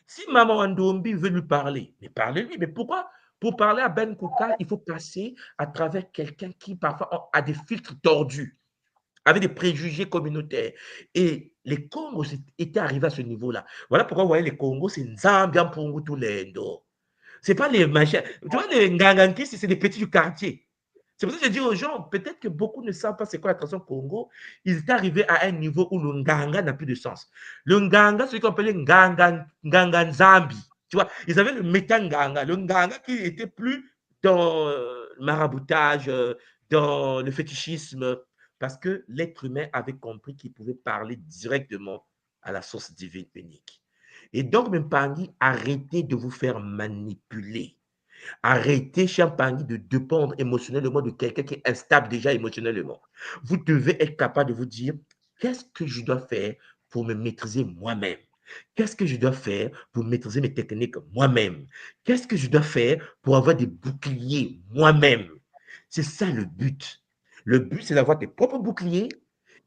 Si Maman Andombi veut lui parler, mais parle-lui. Mais pourquoi? Pour parler à Ben Kuka, il faut passer à travers quelqu'un qui parfois a des filtres tordus. avec des préjugés communautaires. Et les Congos étaient arrivés à ce niveau-là. Voilà pourquoi vous voyez les Congos, c'est Nzambian Pungu tout l'Indo. C'est pas les machins. Tu vois, les Ngangankis, c'est des petits du quartier. C'est pour ça que je dis aux gens, peut-être que beaucoup ne savent pas c'est quoi la tradition Congo. Ils étaient arrivés à un niveau où le Nganga n'a plus de sens. Le Nganga, c'est ce qu'on appelait Nganga Nzambi. Tu vois, ils avaient le Metanganga, le Nganga qui était plus dans le maraboutage, dans le fétichisme, parce que l'être humain avait compris qu'il pouvait parler directement à la source divine unique. Et donc, Mpangi, arrêtez de vous faire manipuler. Arrêtez, Champagny, de dépendre émotionnellement de quelqu'un qui est instable déjà émotionnellement. Vous devez être capable de vous dire, qu'est-ce que je dois faire pour me maîtriser moi-même? Qu'est-ce que je dois faire pour maîtriser mes techniques moi-même? Qu'est-ce que je dois faire pour avoir des boucliers moi-même? C'est ça le but. Le but, c'est d'avoir tes propres boucliers,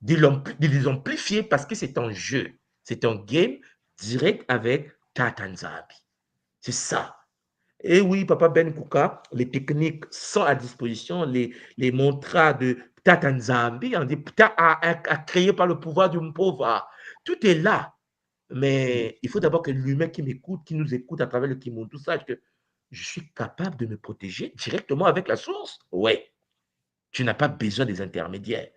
de les amplifier parce que c'est un jeu. C'est un game direct avec Tatanzabi. C'est ça. Et oui, Papa Ben Kuka, les techniques sont à disposition, les mantras de Tatanzambi, on dit créé par le pouvoir du Mpova. Tout est là. Mais il faut d'abord que l'humain qui m'écoute, qui nous écoute à travers le Kimuntu, sache que je suis capable de me protéger directement avec la source. Ouais, tu n'as pas besoin des intermédiaires.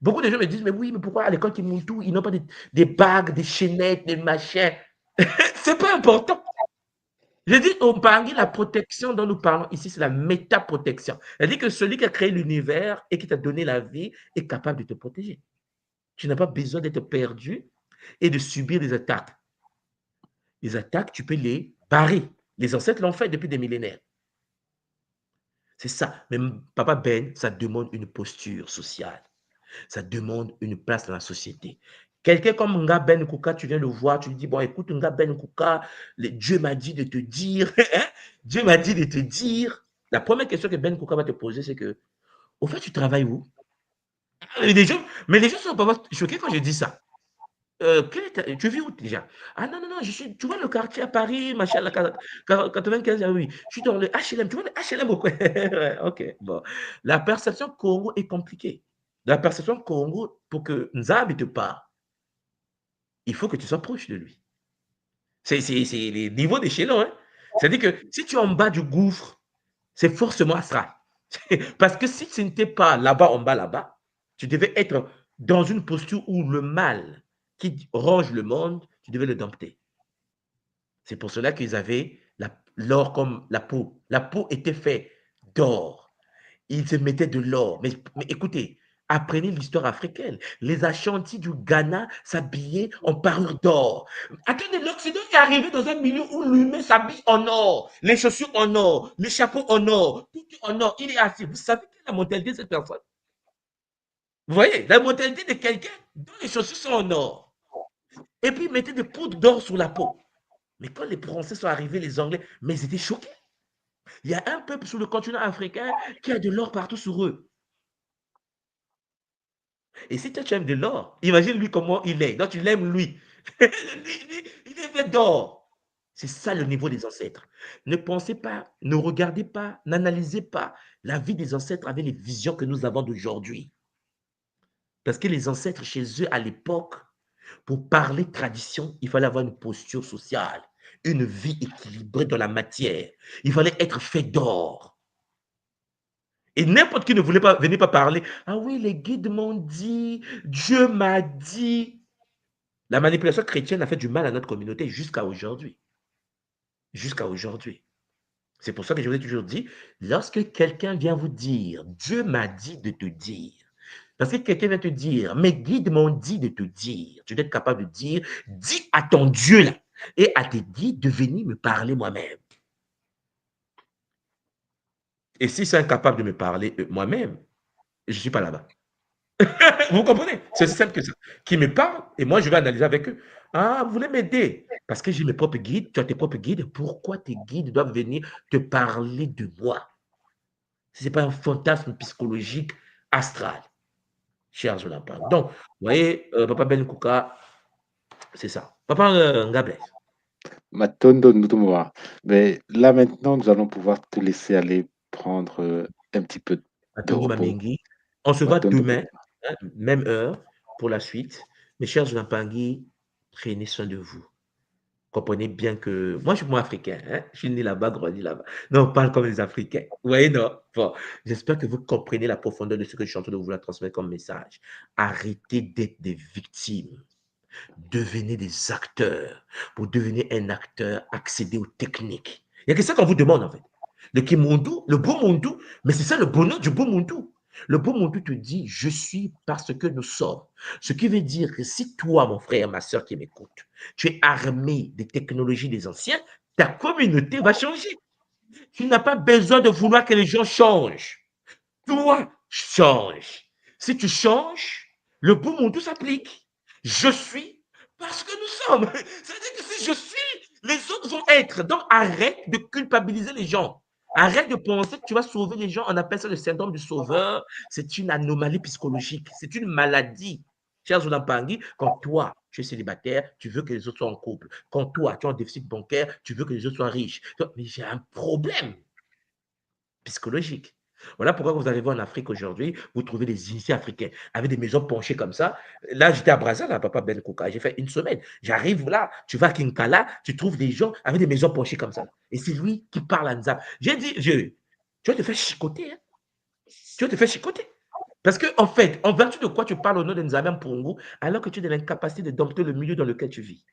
Beaucoup de gens me disent, mais oui, mais pourquoi à l'école Kimuntu, ils n'ont pas des bagues, des chaînettes, des machins? C'est pas important. Je dis au Bangui, la protection dont nous parlons ici, c'est la métaprotection. C'est-à-dire que celui qui a créé l'univers et qui t'a donné la vie est capable de te protéger. Tu n'as pas besoin d'être perdu et de subir des attaques. Les attaques, tu peux les barrer. Les ancêtres l'ont fait depuis des millénaires. C'est ça. Mais Papa Ben, ça demande une posture sociale. Ça demande une place dans la société. Quelqu'un comme Nga Ben Kuka, tu viens le voir, tu lui dis, bon, écoute, Nga Ben Kuka, Dieu m'a dit de te dire, Dieu m'a dit de te dire. La première question que Ben Kuka va te poser, c'est que, au fait, tu travailles où? Mais les gens sont pas choqués quand je dis ça. Tu vis où déjà? Ah non, non, non, tu vois le quartier à Paris, machin, 95, oui. Je suis dans le HLM, tu vois le HLM ou quoi? Ok, bon. La perception Congo est compliquée. La perception Congo, pour que Nzambi te parle, il faut que tu sois proche de lui. C'est les niveaux d'échelon. Hein? C'est-à-dire que si tu es en bas du gouffre, c'est forcément astral. Parce que si tu n'étais pas là-bas, en bas, là-bas, tu devais être dans une posture où le mal qui ronge le monde, tu devais le dompter. C'est pour cela qu'ils avaient l'or comme la peau. La peau était faite d'or. Ils se mettaient de l'or. Mais écoutez, apprenez l'histoire africaine. Les Ashantis du Ghana s'habillaient en parure d'or. Attendez, l'Occident est arrivé dans un milieu où l'humain s'habille en or. Les chaussures en or, les chapeaux en or, tout en or. Il est assis. Vous savez quelle est la mentalité de cette personne? Vous voyez, la mentalité de quelqu'un dont les chaussures sont en or. Et puis, ils mettaient des poudres d'or sur la peau. Mais quand les Français sont arrivés, les Anglais, mais ils étaient choqués. Il y a un peuple sur le continent africain qui a de l'or partout sur eux. Et si toi, tu aimes de l'or, imagine lui comment il est. Donc, tu l'aimes lui. Il est fait d'or. C'est ça le niveau des ancêtres. Ne pensez pas, ne regardez pas, n'analysez pas la vie des ancêtres avec les visions que nous avons d'aujourd'hui. Parce que les ancêtres, chez eux, à l'époque, pour parler tradition, il fallait avoir une posture sociale, une vie équilibrée dans la matière. Il fallait être fait d'or. Et n'importe qui ne voulait pas venir pas parler. Ah oui, les guides m'ont dit, Dieu m'a dit. La manipulation chrétienne a fait du mal à notre communauté jusqu'à aujourd'hui. Jusqu'à aujourd'hui. C'est pour ça que je vous ai toujours dit, lorsque quelqu'un vient vous dire, Dieu m'a dit de te dire, parce que quelqu'un vient te dire, mes guides m'ont dit de te dire, tu dois être capable de dire, dis à ton Dieu là, et à tes guides de venir me parler moi-même. Et s'ils sont incapables de me parler moi-même, je ne suis pas là-bas. Vous comprenez? C'est aussi simple que ça. Qui me parle et moi, je vais analyser avec eux. Ah, vous voulez m'aider? Parce que j'ai mes propres guides, tu as tes propres guides. Pourquoi tes guides doivent venir te parler de moi? Ce n'est pas un fantasme psychologique astral, cher Jonathan. Donc, vous voyez, Papa Ben Kuka, c'est ça. Papa Ngables. Matondo Ndoumwa. Mais là maintenant, nous allons pouvoir te laisser aller prendre un petit peu de Matondo repos. Mamengi. On se voit Matondo. demain. hein, même heure pour la suite. Mes chers Nampangui, prenez soin de vous. Comprenez bien que moi, je suis moi africain. Hein? Je suis né là-bas, grandi là-bas. Non, on parle comme les Africains. Vous voyez, non? Bon, j'espère que vous comprenez la profondeur de ce que je suis en train de vous transmettre comme message. Arrêtez d'être des victimes. Devenez des acteurs. Pour devenir un acteur, accédez aux techniques. Il y a que ça qu'on vous demande, en fait. Le Kimundu, le beau Mundu, mais c'est ça le bonheur du beau Mundu. Le beau Mundu te dit, je suis parce que nous sommes. Ce qui veut dire que si toi, mon frère, ma soeur qui m'écoute, tu es armé des technologies des anciens, ta communauté va changer. Tu n'as pas besoin de vouloir que les gens changent. Toi, change. Si tu changes, le beau monde s'applique. Je suis parce que nous sommes. C'est-à-dire que si je suis, les autres vont être. Donc arrête de culpabiliser les gens. Arrête de penser que tu vas sauver les gens. On appelle ça le syndrome du sauveur. C'est une anomalie psychologique. C'est une maladie. Cher Zoulampangui, quand toi, tu es célibataire, tu veux que les autres soient en couple. Quand toi, tu as un déficit bancaire, tu veux que les autres soient riches. Mais j'ai un problème psychologique. Voilà pourquoi vous arrivez en Afrique aujourd'hui, vous trouvez des initiés africains avec des maisons penchées comme ça. Là, j'étais à Brazzaville, Papa Ben Kouka, j'ai fait une semaine. J'arrive là, tu vas à Kinkala, tu trouves des gens avec des maisons penchées comme ça. Et c'est lui qui parle à Nzam. J'ai dit, tu vas te faire chicoter. Hein? Tu vas te faire chicoter. Parce que, en fait, en vertu de quoi tu parles au nom de Nzambian Pongo, alors que tu es dans l'incapacité de dompter le milieu dans lequel tu vis.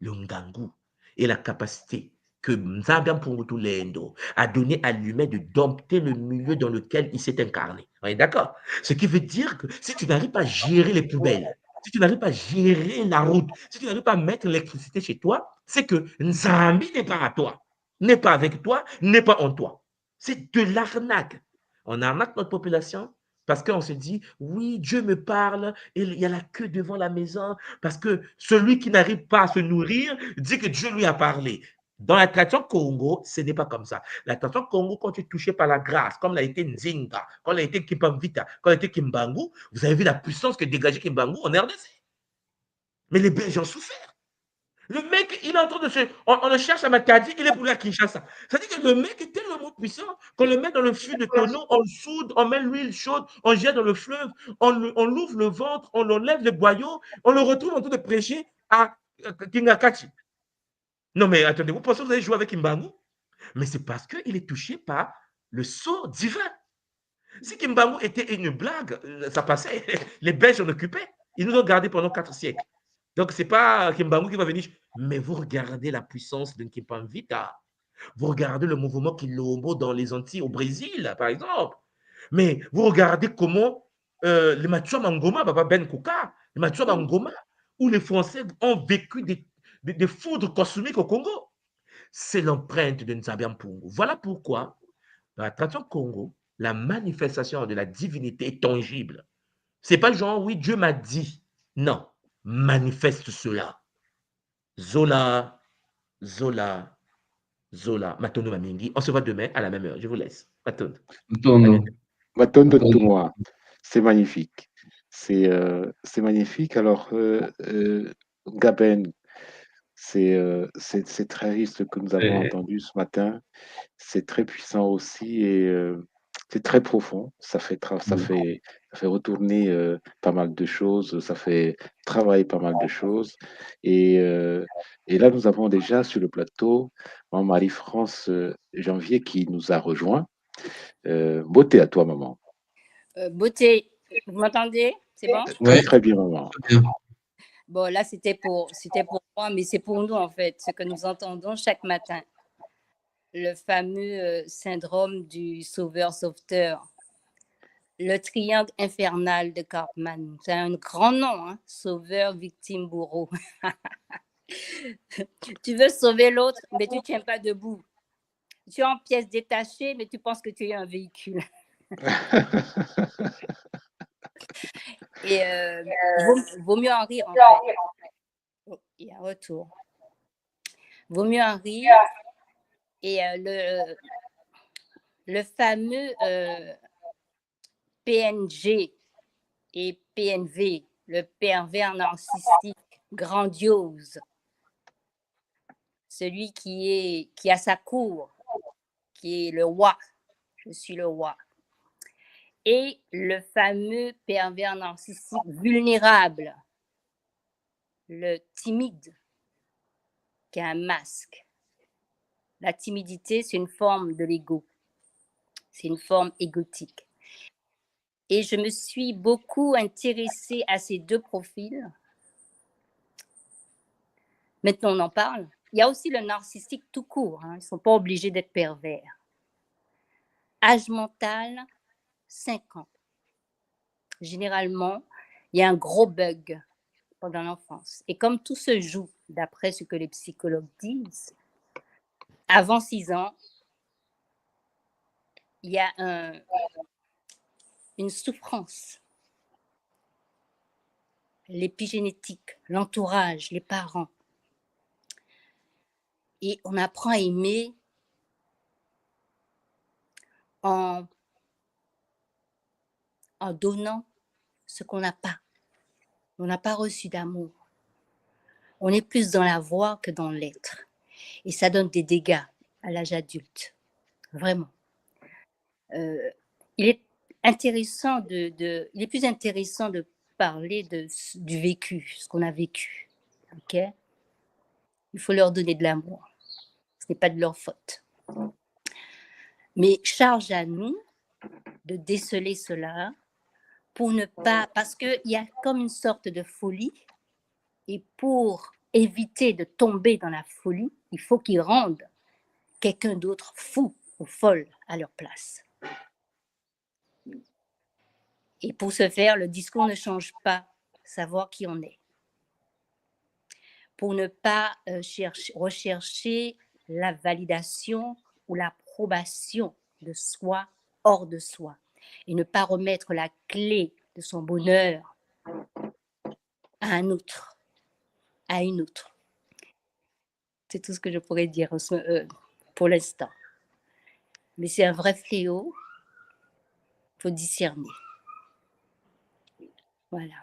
Le Ngangu et la capacité que Nzambian Pungutulendo a donné à l'humain de dompter le milieu dans lequel il s'est incarné. On est d'accord? Ce qui veut dire que si tu n'arrives pas à gérer les poubelles, si tu n'arrives pas à gérer la route, si tu n'arrives pas à mettre l'électricité chez toi, c'est que Nzambi n'est pas à toi, n'est pas avec toi, n'est pas en toi. C'est de l'arnaque. On arnaque notre population parce qu'on se dit, oui, Dieu me parle, et il y a la queue devant la maison, parce que celui qui n'arrive pas à se nourrir dit que Dieu lui a parlé. Dans la tradition Congo, ce n'est pas comme ça. La tradition Congo, quand tu es touché par la grâce, comme l'a été Nzinga, comme l'a été Kipamvita, comme l'a été Kimbangu, vous avez vu la puissance que dégageait Kimbangu en RDC. Mais les Belges ont souffert. Le mec, il est en train de se. On le cherche à Matadi, il est pour la Kinshasa. C'est-à-dire que le mec est tellement puissant qu'on le met dans le fût de tonneau, on le soude, on met l'huile chaude, on jette dans le fleuve, on l'ouvre le ventre, on enlève le boyau, on le retrouve en train de prêcher à Kingakachi. Non, mais attendez, vous pensez que vous allez jouer avec Kimbangu? Mais c'est parce qu'il est touché par le sceau divin. Si Kimbangu était une blague, ça passait. Les Belges en occupaient. Ils nous ont gardés pendant 4 siècles. Donc, ce n'est pas Kimbangu qui va venir. Mais vous regardez la puissance de Kimpamvita. Vous regardez le mouvement Quilombo dans les Antilles, au Brésil, par exemple. Mais vous regardez comment les Matua Mangoma, Baba Ben Kouka, les Matua Mangoma, où les Français ont vécu des foudres cosmiques au Congo. C'est l'empreinte de Nzambian Pungu. Voilà pourquoi, dans la tradition Congo, la manifestation de la divinité est tangible. C'est pas genre, oui, Dieu m'a dit. Non, manifeste cela. Zola, Zola, Zola, Matondo Mamingi. On se voit demain à la même heure. Je vous laisse. Matondo. Tono. Matondo Tono. Ntumwa, c'est magnifique. C'est magnifique. Alors, Gaben, c'est très riche ce que nous avons entendu ce matin. C'est très puissant aussi et c'est très profond. Ça fait retourner pas mal de choses, ça fait travailler pas mal de choses. Et, euh, et là, nous avons déjà sur le plateau Marie-France Janvier qui nous a rejoint. Beauté à toi, maman. Beauté, vous m'entendez? C'est bon? Très, très bien, maman. Très bien. Bon, là, c'était pour moi, mais c'est pour nous, en fait, ce que nous entendons chaque matin. Le fameux syndrome du sauveur-sauveteur. Le triangle infernal de Karpman. C'est un grand nom, hein? Sauveur, victime, bourreau. Tu veux sauver l'autre, mais tu ne tiens pas debout. Tu es en pièces détachées, mais tu penses que tu es un véhicule. Et vaut mieux en rire, en fait. Oh, il y a un retour. Vaut mieux en rire. Et le fameux PNG et PNV, le pervers narcissique grandiose, celui qui a sa cour, qui est le roi. Je suis le roi. et le fameux pervers narcissique vulnérable, le timide, qui a un masque. La timidité, c'est une forme de l'ego, c'est une forme égotique. Et je me suis beaucoup intéressée à ces deux profils. Maintenant, on en parle. Il y a aussi le narcissique tout court, hein. Ils ne sont pas obligés d'être pervers. Âge mental, 5 ans. Généralement, il y a un gros bug pendant l'enfance. Et comme tout se joue, d'après ce que les psychologues disent, avant 6 ans, il y a une souffrance. L'épigénétique, l'entourage, les parents. Et on apprend à aimer en donnant ce qu'on n'a pas. On n'a pas reçu d'amour. On est plus dans la voix que dans l'être. Et ça donne des dégâts à l'âge adulte. Vraiment. Il est intéressant il est plus intéressant de parler du vécu, ce qu'on a vécu. Ok? Il faut leur donner de l'amour. Ce n'est pas de leur faute. Mais charge à nous de déceler cela pour ne pas, parce qu'il y a comme une sorte de folie, et pour éviter de tomber dans la folie, il faut qu'ils rendent quelqu'un d'autre fou ou folle à leur place. Et pour ce faire, le discours ne change pas, savoir qui on est. Pour ne pas rechercher la validation ou l'approbation de soi hors de soi. Et ne pas remettre la clé de son bonheur à un autre, à une autre. C'est tout ce que je pourrais dire pour l'instant. Mais c'est un vrai fléau, il faut discerner. Voilà.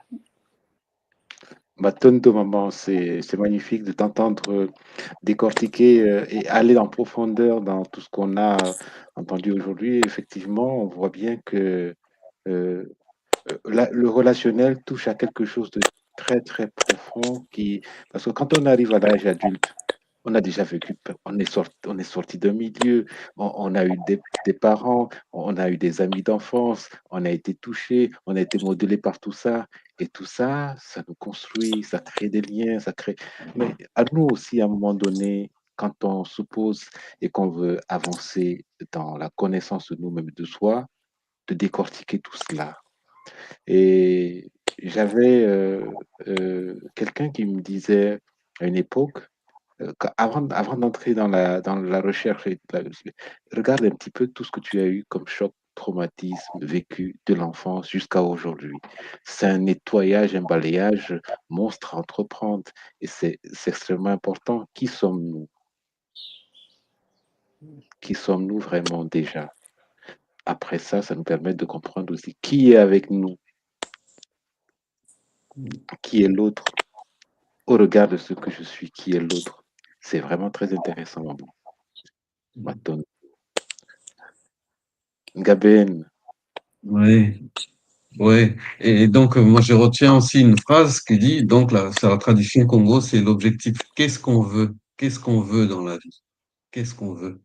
Tonto, maman, c'est magnifique de t'entendre décortiquer et aller en profondeur dans tout ce qu'on a entendu aujourd'hui. Effectivement, on voit bien que le relationnel touche à quelque chose de très, très profond parce que quand on arrive à l'âge adulte, on a déjà vécu, on est sorti d'un milieu, on a eu des parents, on a eu des amis d'enfance, on a été touché, on a été modelé par tout ça. Et tout ça, ça nous construit, ça crée des liens, ça crée. Mais à nous aussi, à un moment donné, quand on se pose et qu'on veut avancer dans la connaissance de nous-mêmes, de soi, de décortiquer tout cela. Et j'avais quelqu'un qui me disait à une époque, avant d'entrer dans la recherche, regarde un petit peu tout ce que tu as eu comme choc, traumatisme vécu de l'enfance jusqu'à aujourd'hui. C'est un nettoyage, un balayage monstre à entreprendre et c'est extrêmement important. Qui sommes-nous? Qui sommes-nous vraiment déjà? Après ça, ça nous permet de comprendre aussi qui est avec nous, qui est l'autre, au regard de ce que je suis, qui est l'autre. C'est vraiment très intéressant, maman. Maton. Gaben. Oui, oui. Et donc, moi, je retiens aussi une phrase qui dit, donc, là, c'est la tradition Congo, c'est l'objectif. Qu'est-ce qu'on veut? Qu'est-ce qu'on veut dans la vie? Qu'est-ce qu'on veut?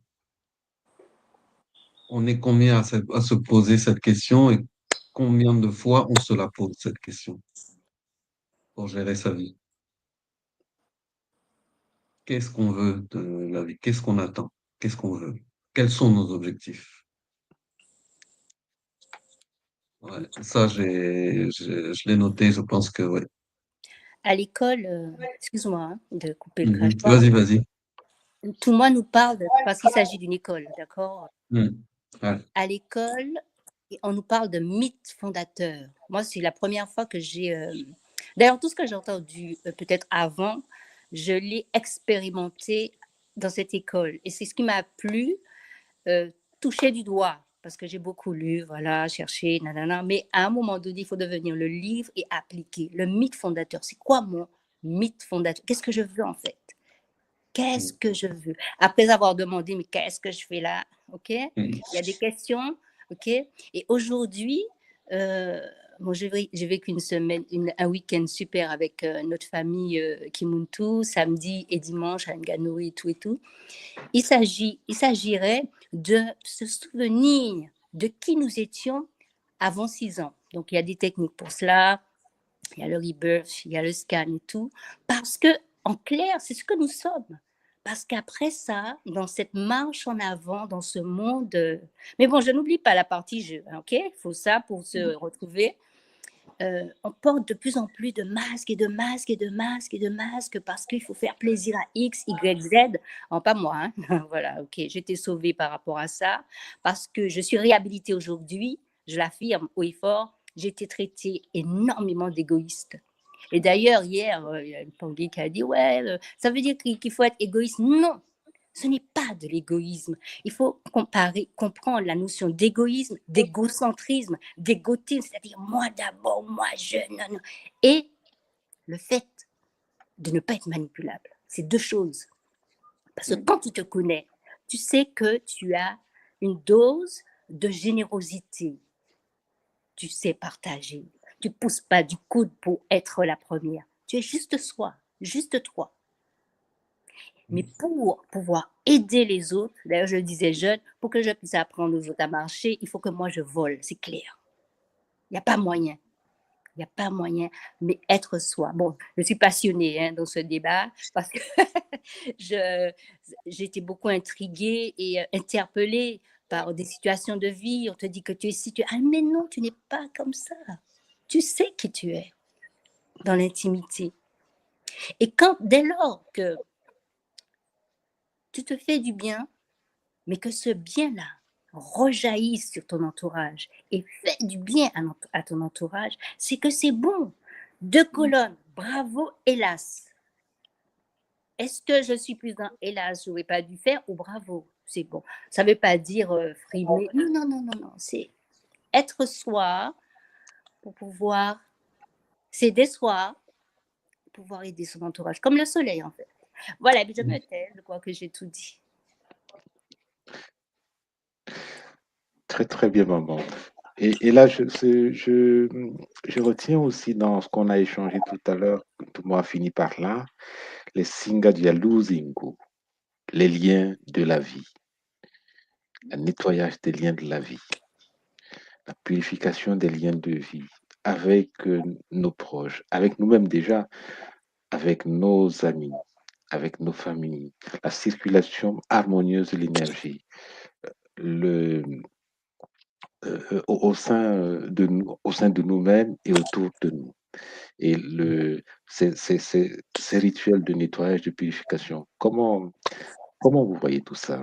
On est combien à se poser cette question et combien de fois on se la pose, cette question, pour gérer sa vie? Qu'est-ce qu'on veut de la vie? Qu'est-ce qu'on attend? Qu'est-ce qu'on veut? Quels sont nos objectifs? Ouais, ça, je l'ai noté, je pense que oui. À l'école, excuse-moi hein, de couper le crash. Vas-y, vas-y. Tout le monde nous parle, parce qu'il s'agit d'une école, d'accord? Ouais. À l'école, on nous parle de mythes fondateurs. Moi, c'est la première fois que j'ai... D'ailleurs, tout ce que j'ai entendu peut-être avant, je l'ai expérimenté dans cette école. Et c'est ce qui m'a plu, toucher du doigt, parce que j'ai beaucoup lu, voilà, cherché, nanana. Mais à un moment donné, il faut devenir le livre et appliquer. Le mythe fondateur, c'est quoi mon mythe fondateur? Qu'est-ce que je veux en fait? Qu'est-ce que je veux? Après avoir demandé, mais qu'est-ce que je fais là? OK? Il y a des questions. OK? Et aujourd'hui, bon, j'ai vécu une semaine, un week-end super avec notre famille Kimuntu, samedi et dimanche à Ngannou et tout. Il s'agirait de se souvenir de qui nous étions avant 6 ans. Donc, il y a des techniques pour cela. Il y a le rebirth, il y a le scan et tout. Parce que, en clair, c'est ce que nous sommes. Parce qu'après ça, dans cette marche en avant, dans ce monde... Mais bon, je n'oublie pas la partie jeu, hein, OK? Il faut ça pour se retrouver. On porte de plus en plus de masques et de masques et de masques et de masques parce qu'il faut faire plaisir à X, Y, Z. Oh, pas moi, hein? Voilà, ok. J'ai été sauvée par rapport à ça parce que je suis réhabilitée aujourd'hui. Je l'affirme haut et fort. J'ai été traitée énormément d'égoïste. Et d'ailleurs, hier, il y a une Tanguy qui a dit, ouais, ça veut dire qu'il faut être égoïste. Non, ce n'est pas de l'égoïsme. Il faut comprendre la notion d'égoïsme, d'égocentrisme, d'égotisme, c'est-à-dire moi d'abord, moi je, non, non. Et le fait de ne pas être manipulable. C'est deux choses. Parce que quand tu te connais, tu sais que tu as une dose de générosité. Tu sais partager. Tu ne pousses pas du coude pour être la première. Tu es juste soi, juste toi. Mais pour pouvoir aider les autres, d'ailleurs je le disais jeune, pour que je puisse apprendre aux autres à marcher, il faut que moi je vole, c'est clair. Il n'y a pas moyen. Il n'y a pas moyen, mais être soi. Bon, je suis passionnée dans ce débat parce que j'ai été beaucoup intriguée et interpellée par des situations de vie. On te dit que tu es situé. Ah, mais non, tu n'es pas comme ça. Tu sais qui tu es dans l'intimité. Et dès lors que tu te fais du bien, mais que ce bien-là rejaillisse sur ton entourage et fait du bien à ton entourage, c'est que c'est bon. 2 colonnes, bravo, hélas. Est-ce que je suis plus dans hélas, je n'aurais pas dû faire ou bravo? C'est bon. Ça ne veut pas dire frimer. Non, non, non, non. C'est être soi pour pouvoir s'aider soi, pour pouvoir aider son entourage, comme le soleil en fait. Voilà, je me tais, je crois que j'ai tout dit. Très, très bien, maman. Et là, je retiens aussi dans ce qu'on a échangé tout à l'heure, tout le monde a fini par là, les Singa Dialuzingu, les liens de la vie, le nettoyage des liens de la vie, la purification des liens de vie avec nos proches, avec nous-mêmes déjà, avec nos amis, avec nos familles, la circulation harmonieuse de l'énergie, le, au sein au sein de nous-mêmes et autour de nous. Et ces rituels de nettoyage, de purification, comment vous voyez tout ça?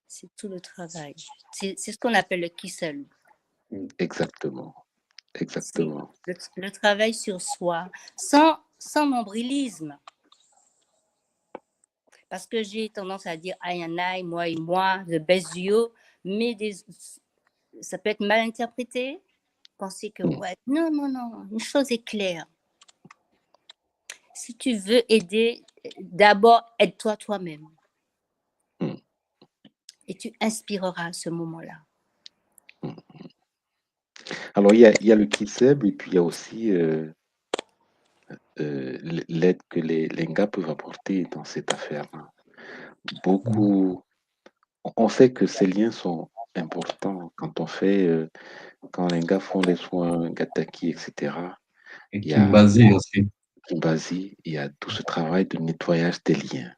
C'est tout le travail. C'est ce qu'on appelle le kissel. Exactement. Exactement. Le travail sur soi, sans nombrilisme. Parce que j'ai tendance à dire I and I, moi et moi, the best you, mais ça peut être mal interprété. Penser que, ouais, non, non, non, une chose est claire. Si tu veux aider, d'abord, aide-toi toi-même. Et tu inspireras à ce moment-là. Alors, il y a le Kiseb et puis il y a aussi l'aide que les Lengas peuvent apporter dans cette affaire-là. Beaucoup, on sait que ces liens sont importants quand on fait, quand les gars font les soins Gataki, etc. Et Il y a Kimbasi aussi. Kimbasi, il y a tout ce travail de nettoyage des liens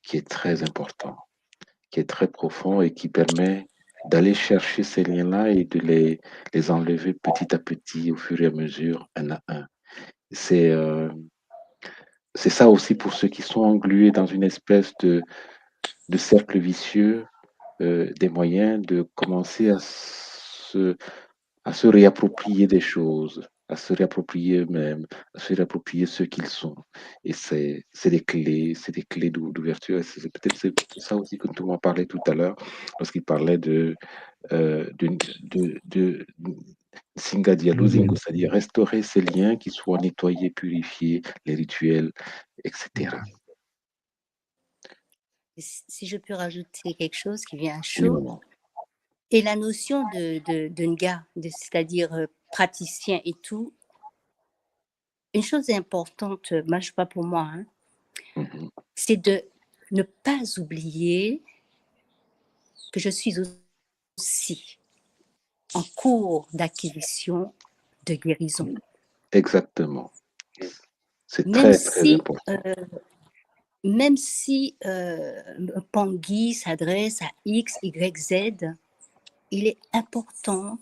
qui est très important, qui est très profond et qui permet d'aller chercher ces liens-là et de les enlever petit à petit au fur et à mesure, un à un. C'est ça aussi pour ceux qui sont englués dans une espèce de cercle vicieux, des moyens de commencer à se réapproprier des choses, à se réapproprier eux-mêmes, à se réapproprier ce qu'ils sont. Et c'est des clés d'ouverture. C'est peut-être ça aussi que tout le monde parlait tout à l'heure, lorsqu'il parlait de Singa Dialozingo, c'est-à-dire restaurer ces liens qui soient nettoyés, purifiés, les rituels, etc. si je peux rajouter quelque chose qui vient à Oui, chaud, maman. et la notion de Nga, c'est-à-dire praticien et tout, une chose importante, moi je pas pour moi, hein, Mhm. c'est de ne pas oublier que je suis aussi en cours d'acquisition de guérison. Exactement. C'est Même très, très si, important. même si Pangui s'adresse à X, Y, Z, il est important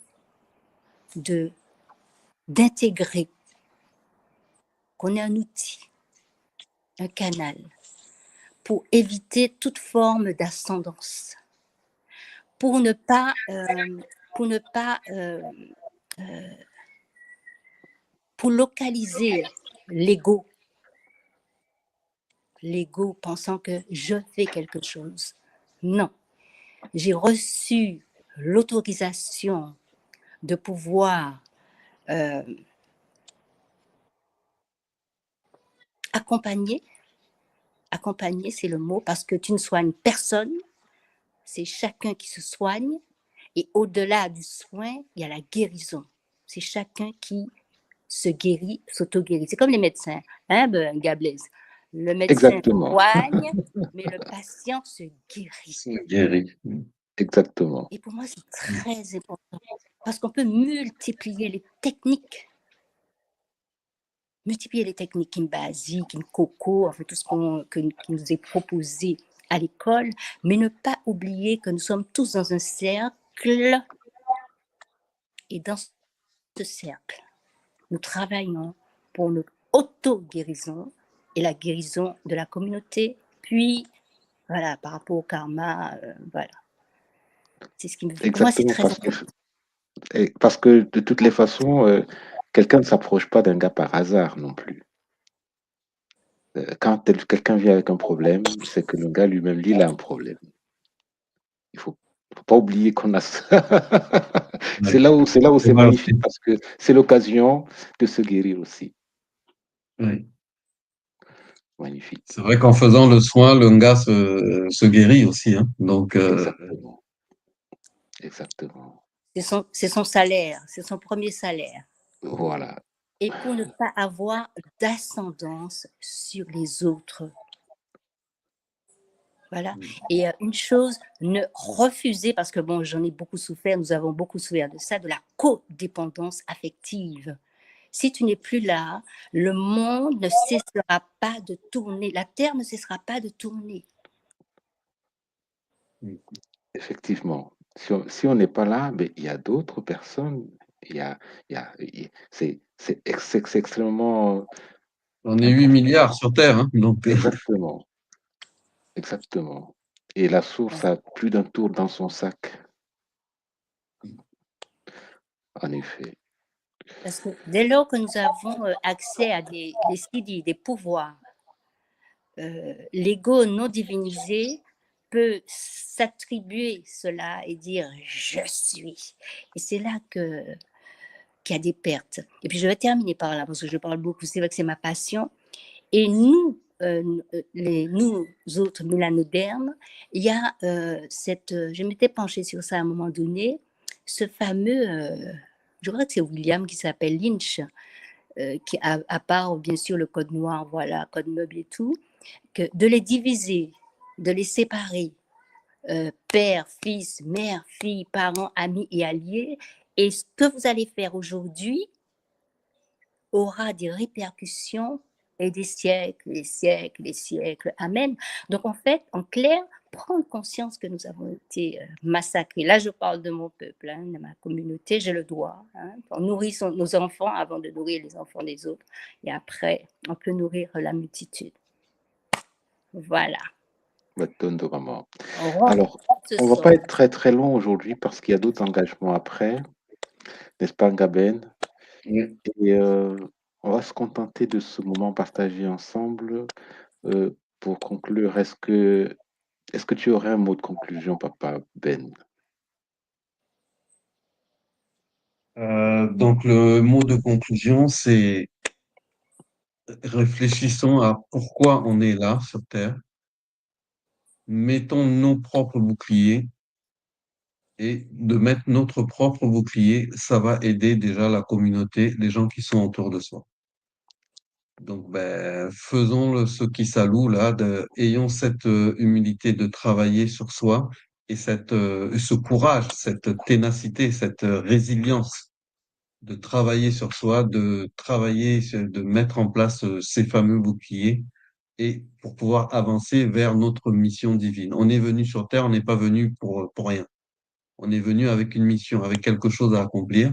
d'intégrer qu'on ait un outil, un canal, pour éviter toute forme d'ascendance, pour ne pas, pour localiser l'ego pensant que je fais quelque chose. Non, j'ai reçu l'autorisation de pouvoir accompagner, c'est le mot, parce que tu ne soignes personne, c'est chacun qui se soigne, et au-delà du soin, il y a la guérison. C'est chacun qui se guérit, s'auto-guérit. C'est comme les médecins, hein, Gablaise. Le médecin Exactement. soigne, mais le patient se guérit. Guéri. Exactement. Et pour moi, c'est très important, parce qu'on peut multiplier les techniques, Kimbasi, Kinkoko, enfin tout ce qui nous est proposé à l'école, mais ne pas oublier que nous sommes tous dans un cercle, et dans ce cercle, nous travaillons pour notre auto-guérison et la guérison de la communauté, puis voilà, par rapport au karma, voilà. C'est ce qui me... Pour moi, c'est Exactement. très important. Parce que de toutes les façons, quelqu'un ne s'approche pas d'un gars par hasard non plus. Quand quelqu'un vient avec un problème, c'est que le gars lui-même, lui, il a un problème. Il faut pas oublier qu'on a ça. Ouais. C'est là où C'est c'est vrai magnifique aussi. parce que c'est l'occasion de se guérir aussi. Oui. Magnifique. C'est vrai qu'en faisant le soin, le gars se guérit aussi, hein. Donc, Exactement. Exactement. C'est son salaire, c'est son premier salaire. Voilà. Et pour ne pas avoir d'ascendance sur les autres. Voilà. Et une chose, ne refusez, parce que bon, j'en ai beaucoup souffert, nous avons beaucoup souffert de ça, de la codépendance affective. Si tu n'es plus là, le monde ne cessera pas de tourner, la terre ne cessera pas de tourner. Effectivement. Si on n'est pas là, mais il y a d'autres personnes. C'est extrêmement on est 8 important. milliards sur Terre, hein. Donc, Exactement. Exactement. Et la source a plus d'un tour dans son sac. En effet. Parce que dès lors que nous avons accès à des CDI, des pouvoirs, l'ego non divinisé peut s'attribuer cela et dire « je suis ». Et c'est là qu'il y a des pertes. Et puis je vais terminer par là, parce que je parle beaucoup, c'est vrai que c'est ma passion. Et nous, nous autres mélanodermes, il y a je m'étais penchée sur ça à un moment donné, ce fameux, je crois que c'est William qui s'appelle Lynch, qui à part bien sûr le code noir, voilà, code meuble et tout, que de les diviser, de les séparer, père, fils, mère, fille, parents, amis et alliés, et ce que vous allez faire aujourd'hui aura des répercussions et des siècles, les siècles, les siècles. Amen. Donc, en fait, en clair, prendre conscience que nous avons été massacrés. Là, je parle de mon peuple, hein, de ma communauté, j'ai le droit. Hein. On nourrit nos enfants avant de nourrir les enfants des autres. Et après, on peut nourrir la multitude. Voilà. Vraiment. On Alors, ce on va soir. pas être très très long aujourd'hui parce qu'il y a d'autres engagements après, n'est-ce pas, Gaben? oui. Et on va se contenter de ce moment partagé ensemble. Pour conclure, est-ce que tu aurais un mot de conclusion, papa Ben? Donc, le mot de conclusion, c'est réfléchissons à pourquoi on est là sur Terre. mettons nos propres boucliers et de mettre notre propre bouclier, ça va aider déjà la communauté, les gens qui sont autour de soi. Donc, ben, faisons ce qui s'alloue là, ayons cette humilité de travailler sur soi et ce courage, cette ténacité, cette résilience de travailler sur soi, de mettre en place ces fameux boucliers et pour pouvoir avancer vers notre mission divine. On est venu sur Terre, on n'est pas venu pour rien. On est venu avec une mission, avec quelque chose à accomplir.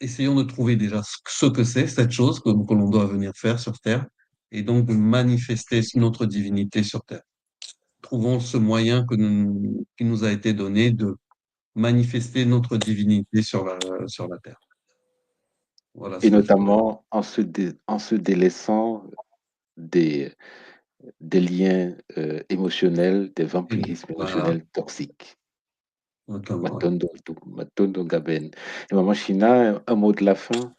Essayons de trouver déjà ce que c'est, cette chose que l'on doit venir faire sur Terre, et donc de manifester notre divinité sur Terre. Trouvons ce moyen qui nous a été donné de manifester notre divinité sur la Terre. Voilà ce Et que je pourrais dire. notamment en se délaissant des, des liens émotionnels, des vampirismes Voilà, émotionnels toxiques. notamment. Ouais. Matondo Gaben. Et Maman China, un mot de la fin?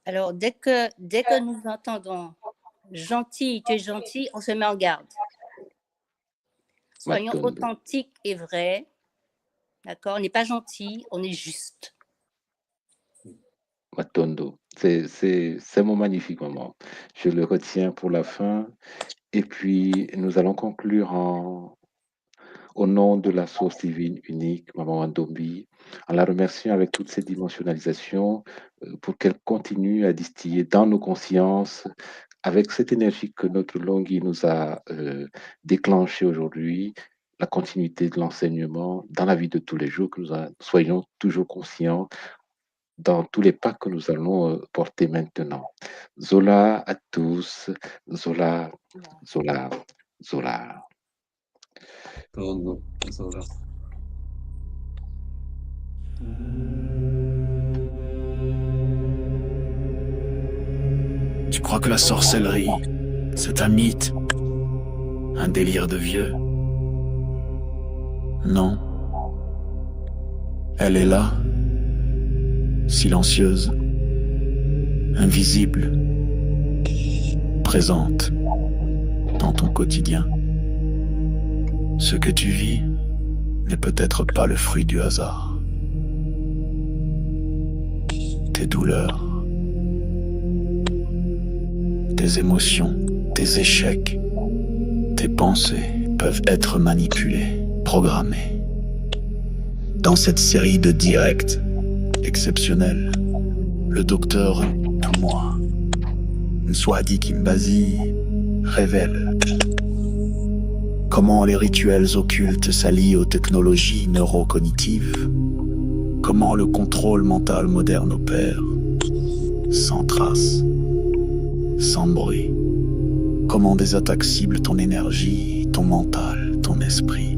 Alors, dès que nous entendons gentil, tu es gentil, on se met en garde. Soyons Matondo. authentiques et vrais. D'accord? On n'est pas gentil, on est juste. Matondo. C'est un mot magnifique, maman. Je le retiens pour la fin. Et puis, nous allons conclure au nom de la source divine unique, Maman Wandombi, en la remerciant avec toutes ces dimensionnalisations pour qu'elle continue à distiller dans nos consciences, avec cette énergie que notre Longhi nous a déclenchée aujourd'hui, la continuité de l'enseignement dans la vie de tous les jours, que soyons toujours conscients dans tous les pas que nous allons porter maintenant. Zola à tous, Zola, Zola, Zola. Todo, eso, Tu crois que la sorcellerie, c'est un mythe, un délire de vieux? Non. Elle est là, silencieuse, invisible, présente dans ton quotidien. Ce que tu vis n'est peut-être pas le fruit du hasard. Tes douleurs, tes émotions, tes échecs, tes pensées peuvent être manipulées, programmées. Dans cette série de directs exceptionnels, le docteur Moi, Nswadi Kimbazi, révèle comment les rituels occultes s'allient aux technologies neurocognitives, comment le contrôle mental moderne opère, sans trace, sans bruit, comment des attaques ciblent ton énergie, ton mental, ton esprit,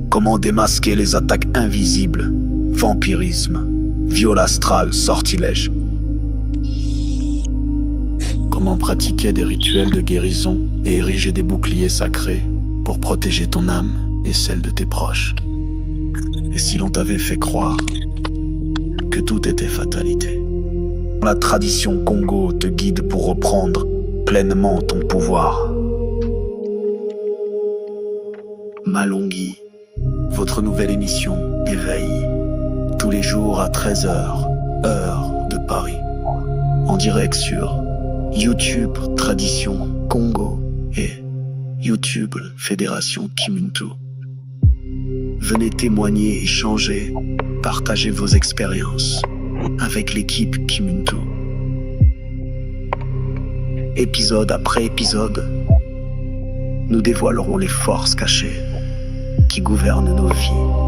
comment démasquer les attaques invisibles, vampirisme, viol astral, sortilège, comment pratiquer des rituels de guérison et ériger des boucliers sacrés pour protéger ton âme et celle de tes proches. Et si l'on t'avait fait croire que tout était fatalité? La tradition Congo te guide pour reprendre pleinement ton pouvoir. Malonghi, votre nouvelle émission Éveil, tous les jours à 13h, heure de Paris, en direct sur YouTube Tradition Congo et YouTube Fédération Kimuntu. Venez témoigner, échanger, partager vos expériences avec l'équipe Kimuntu. Épisode après épisode, nous dévoilerons les forces cachées qui gouvernent nos vies.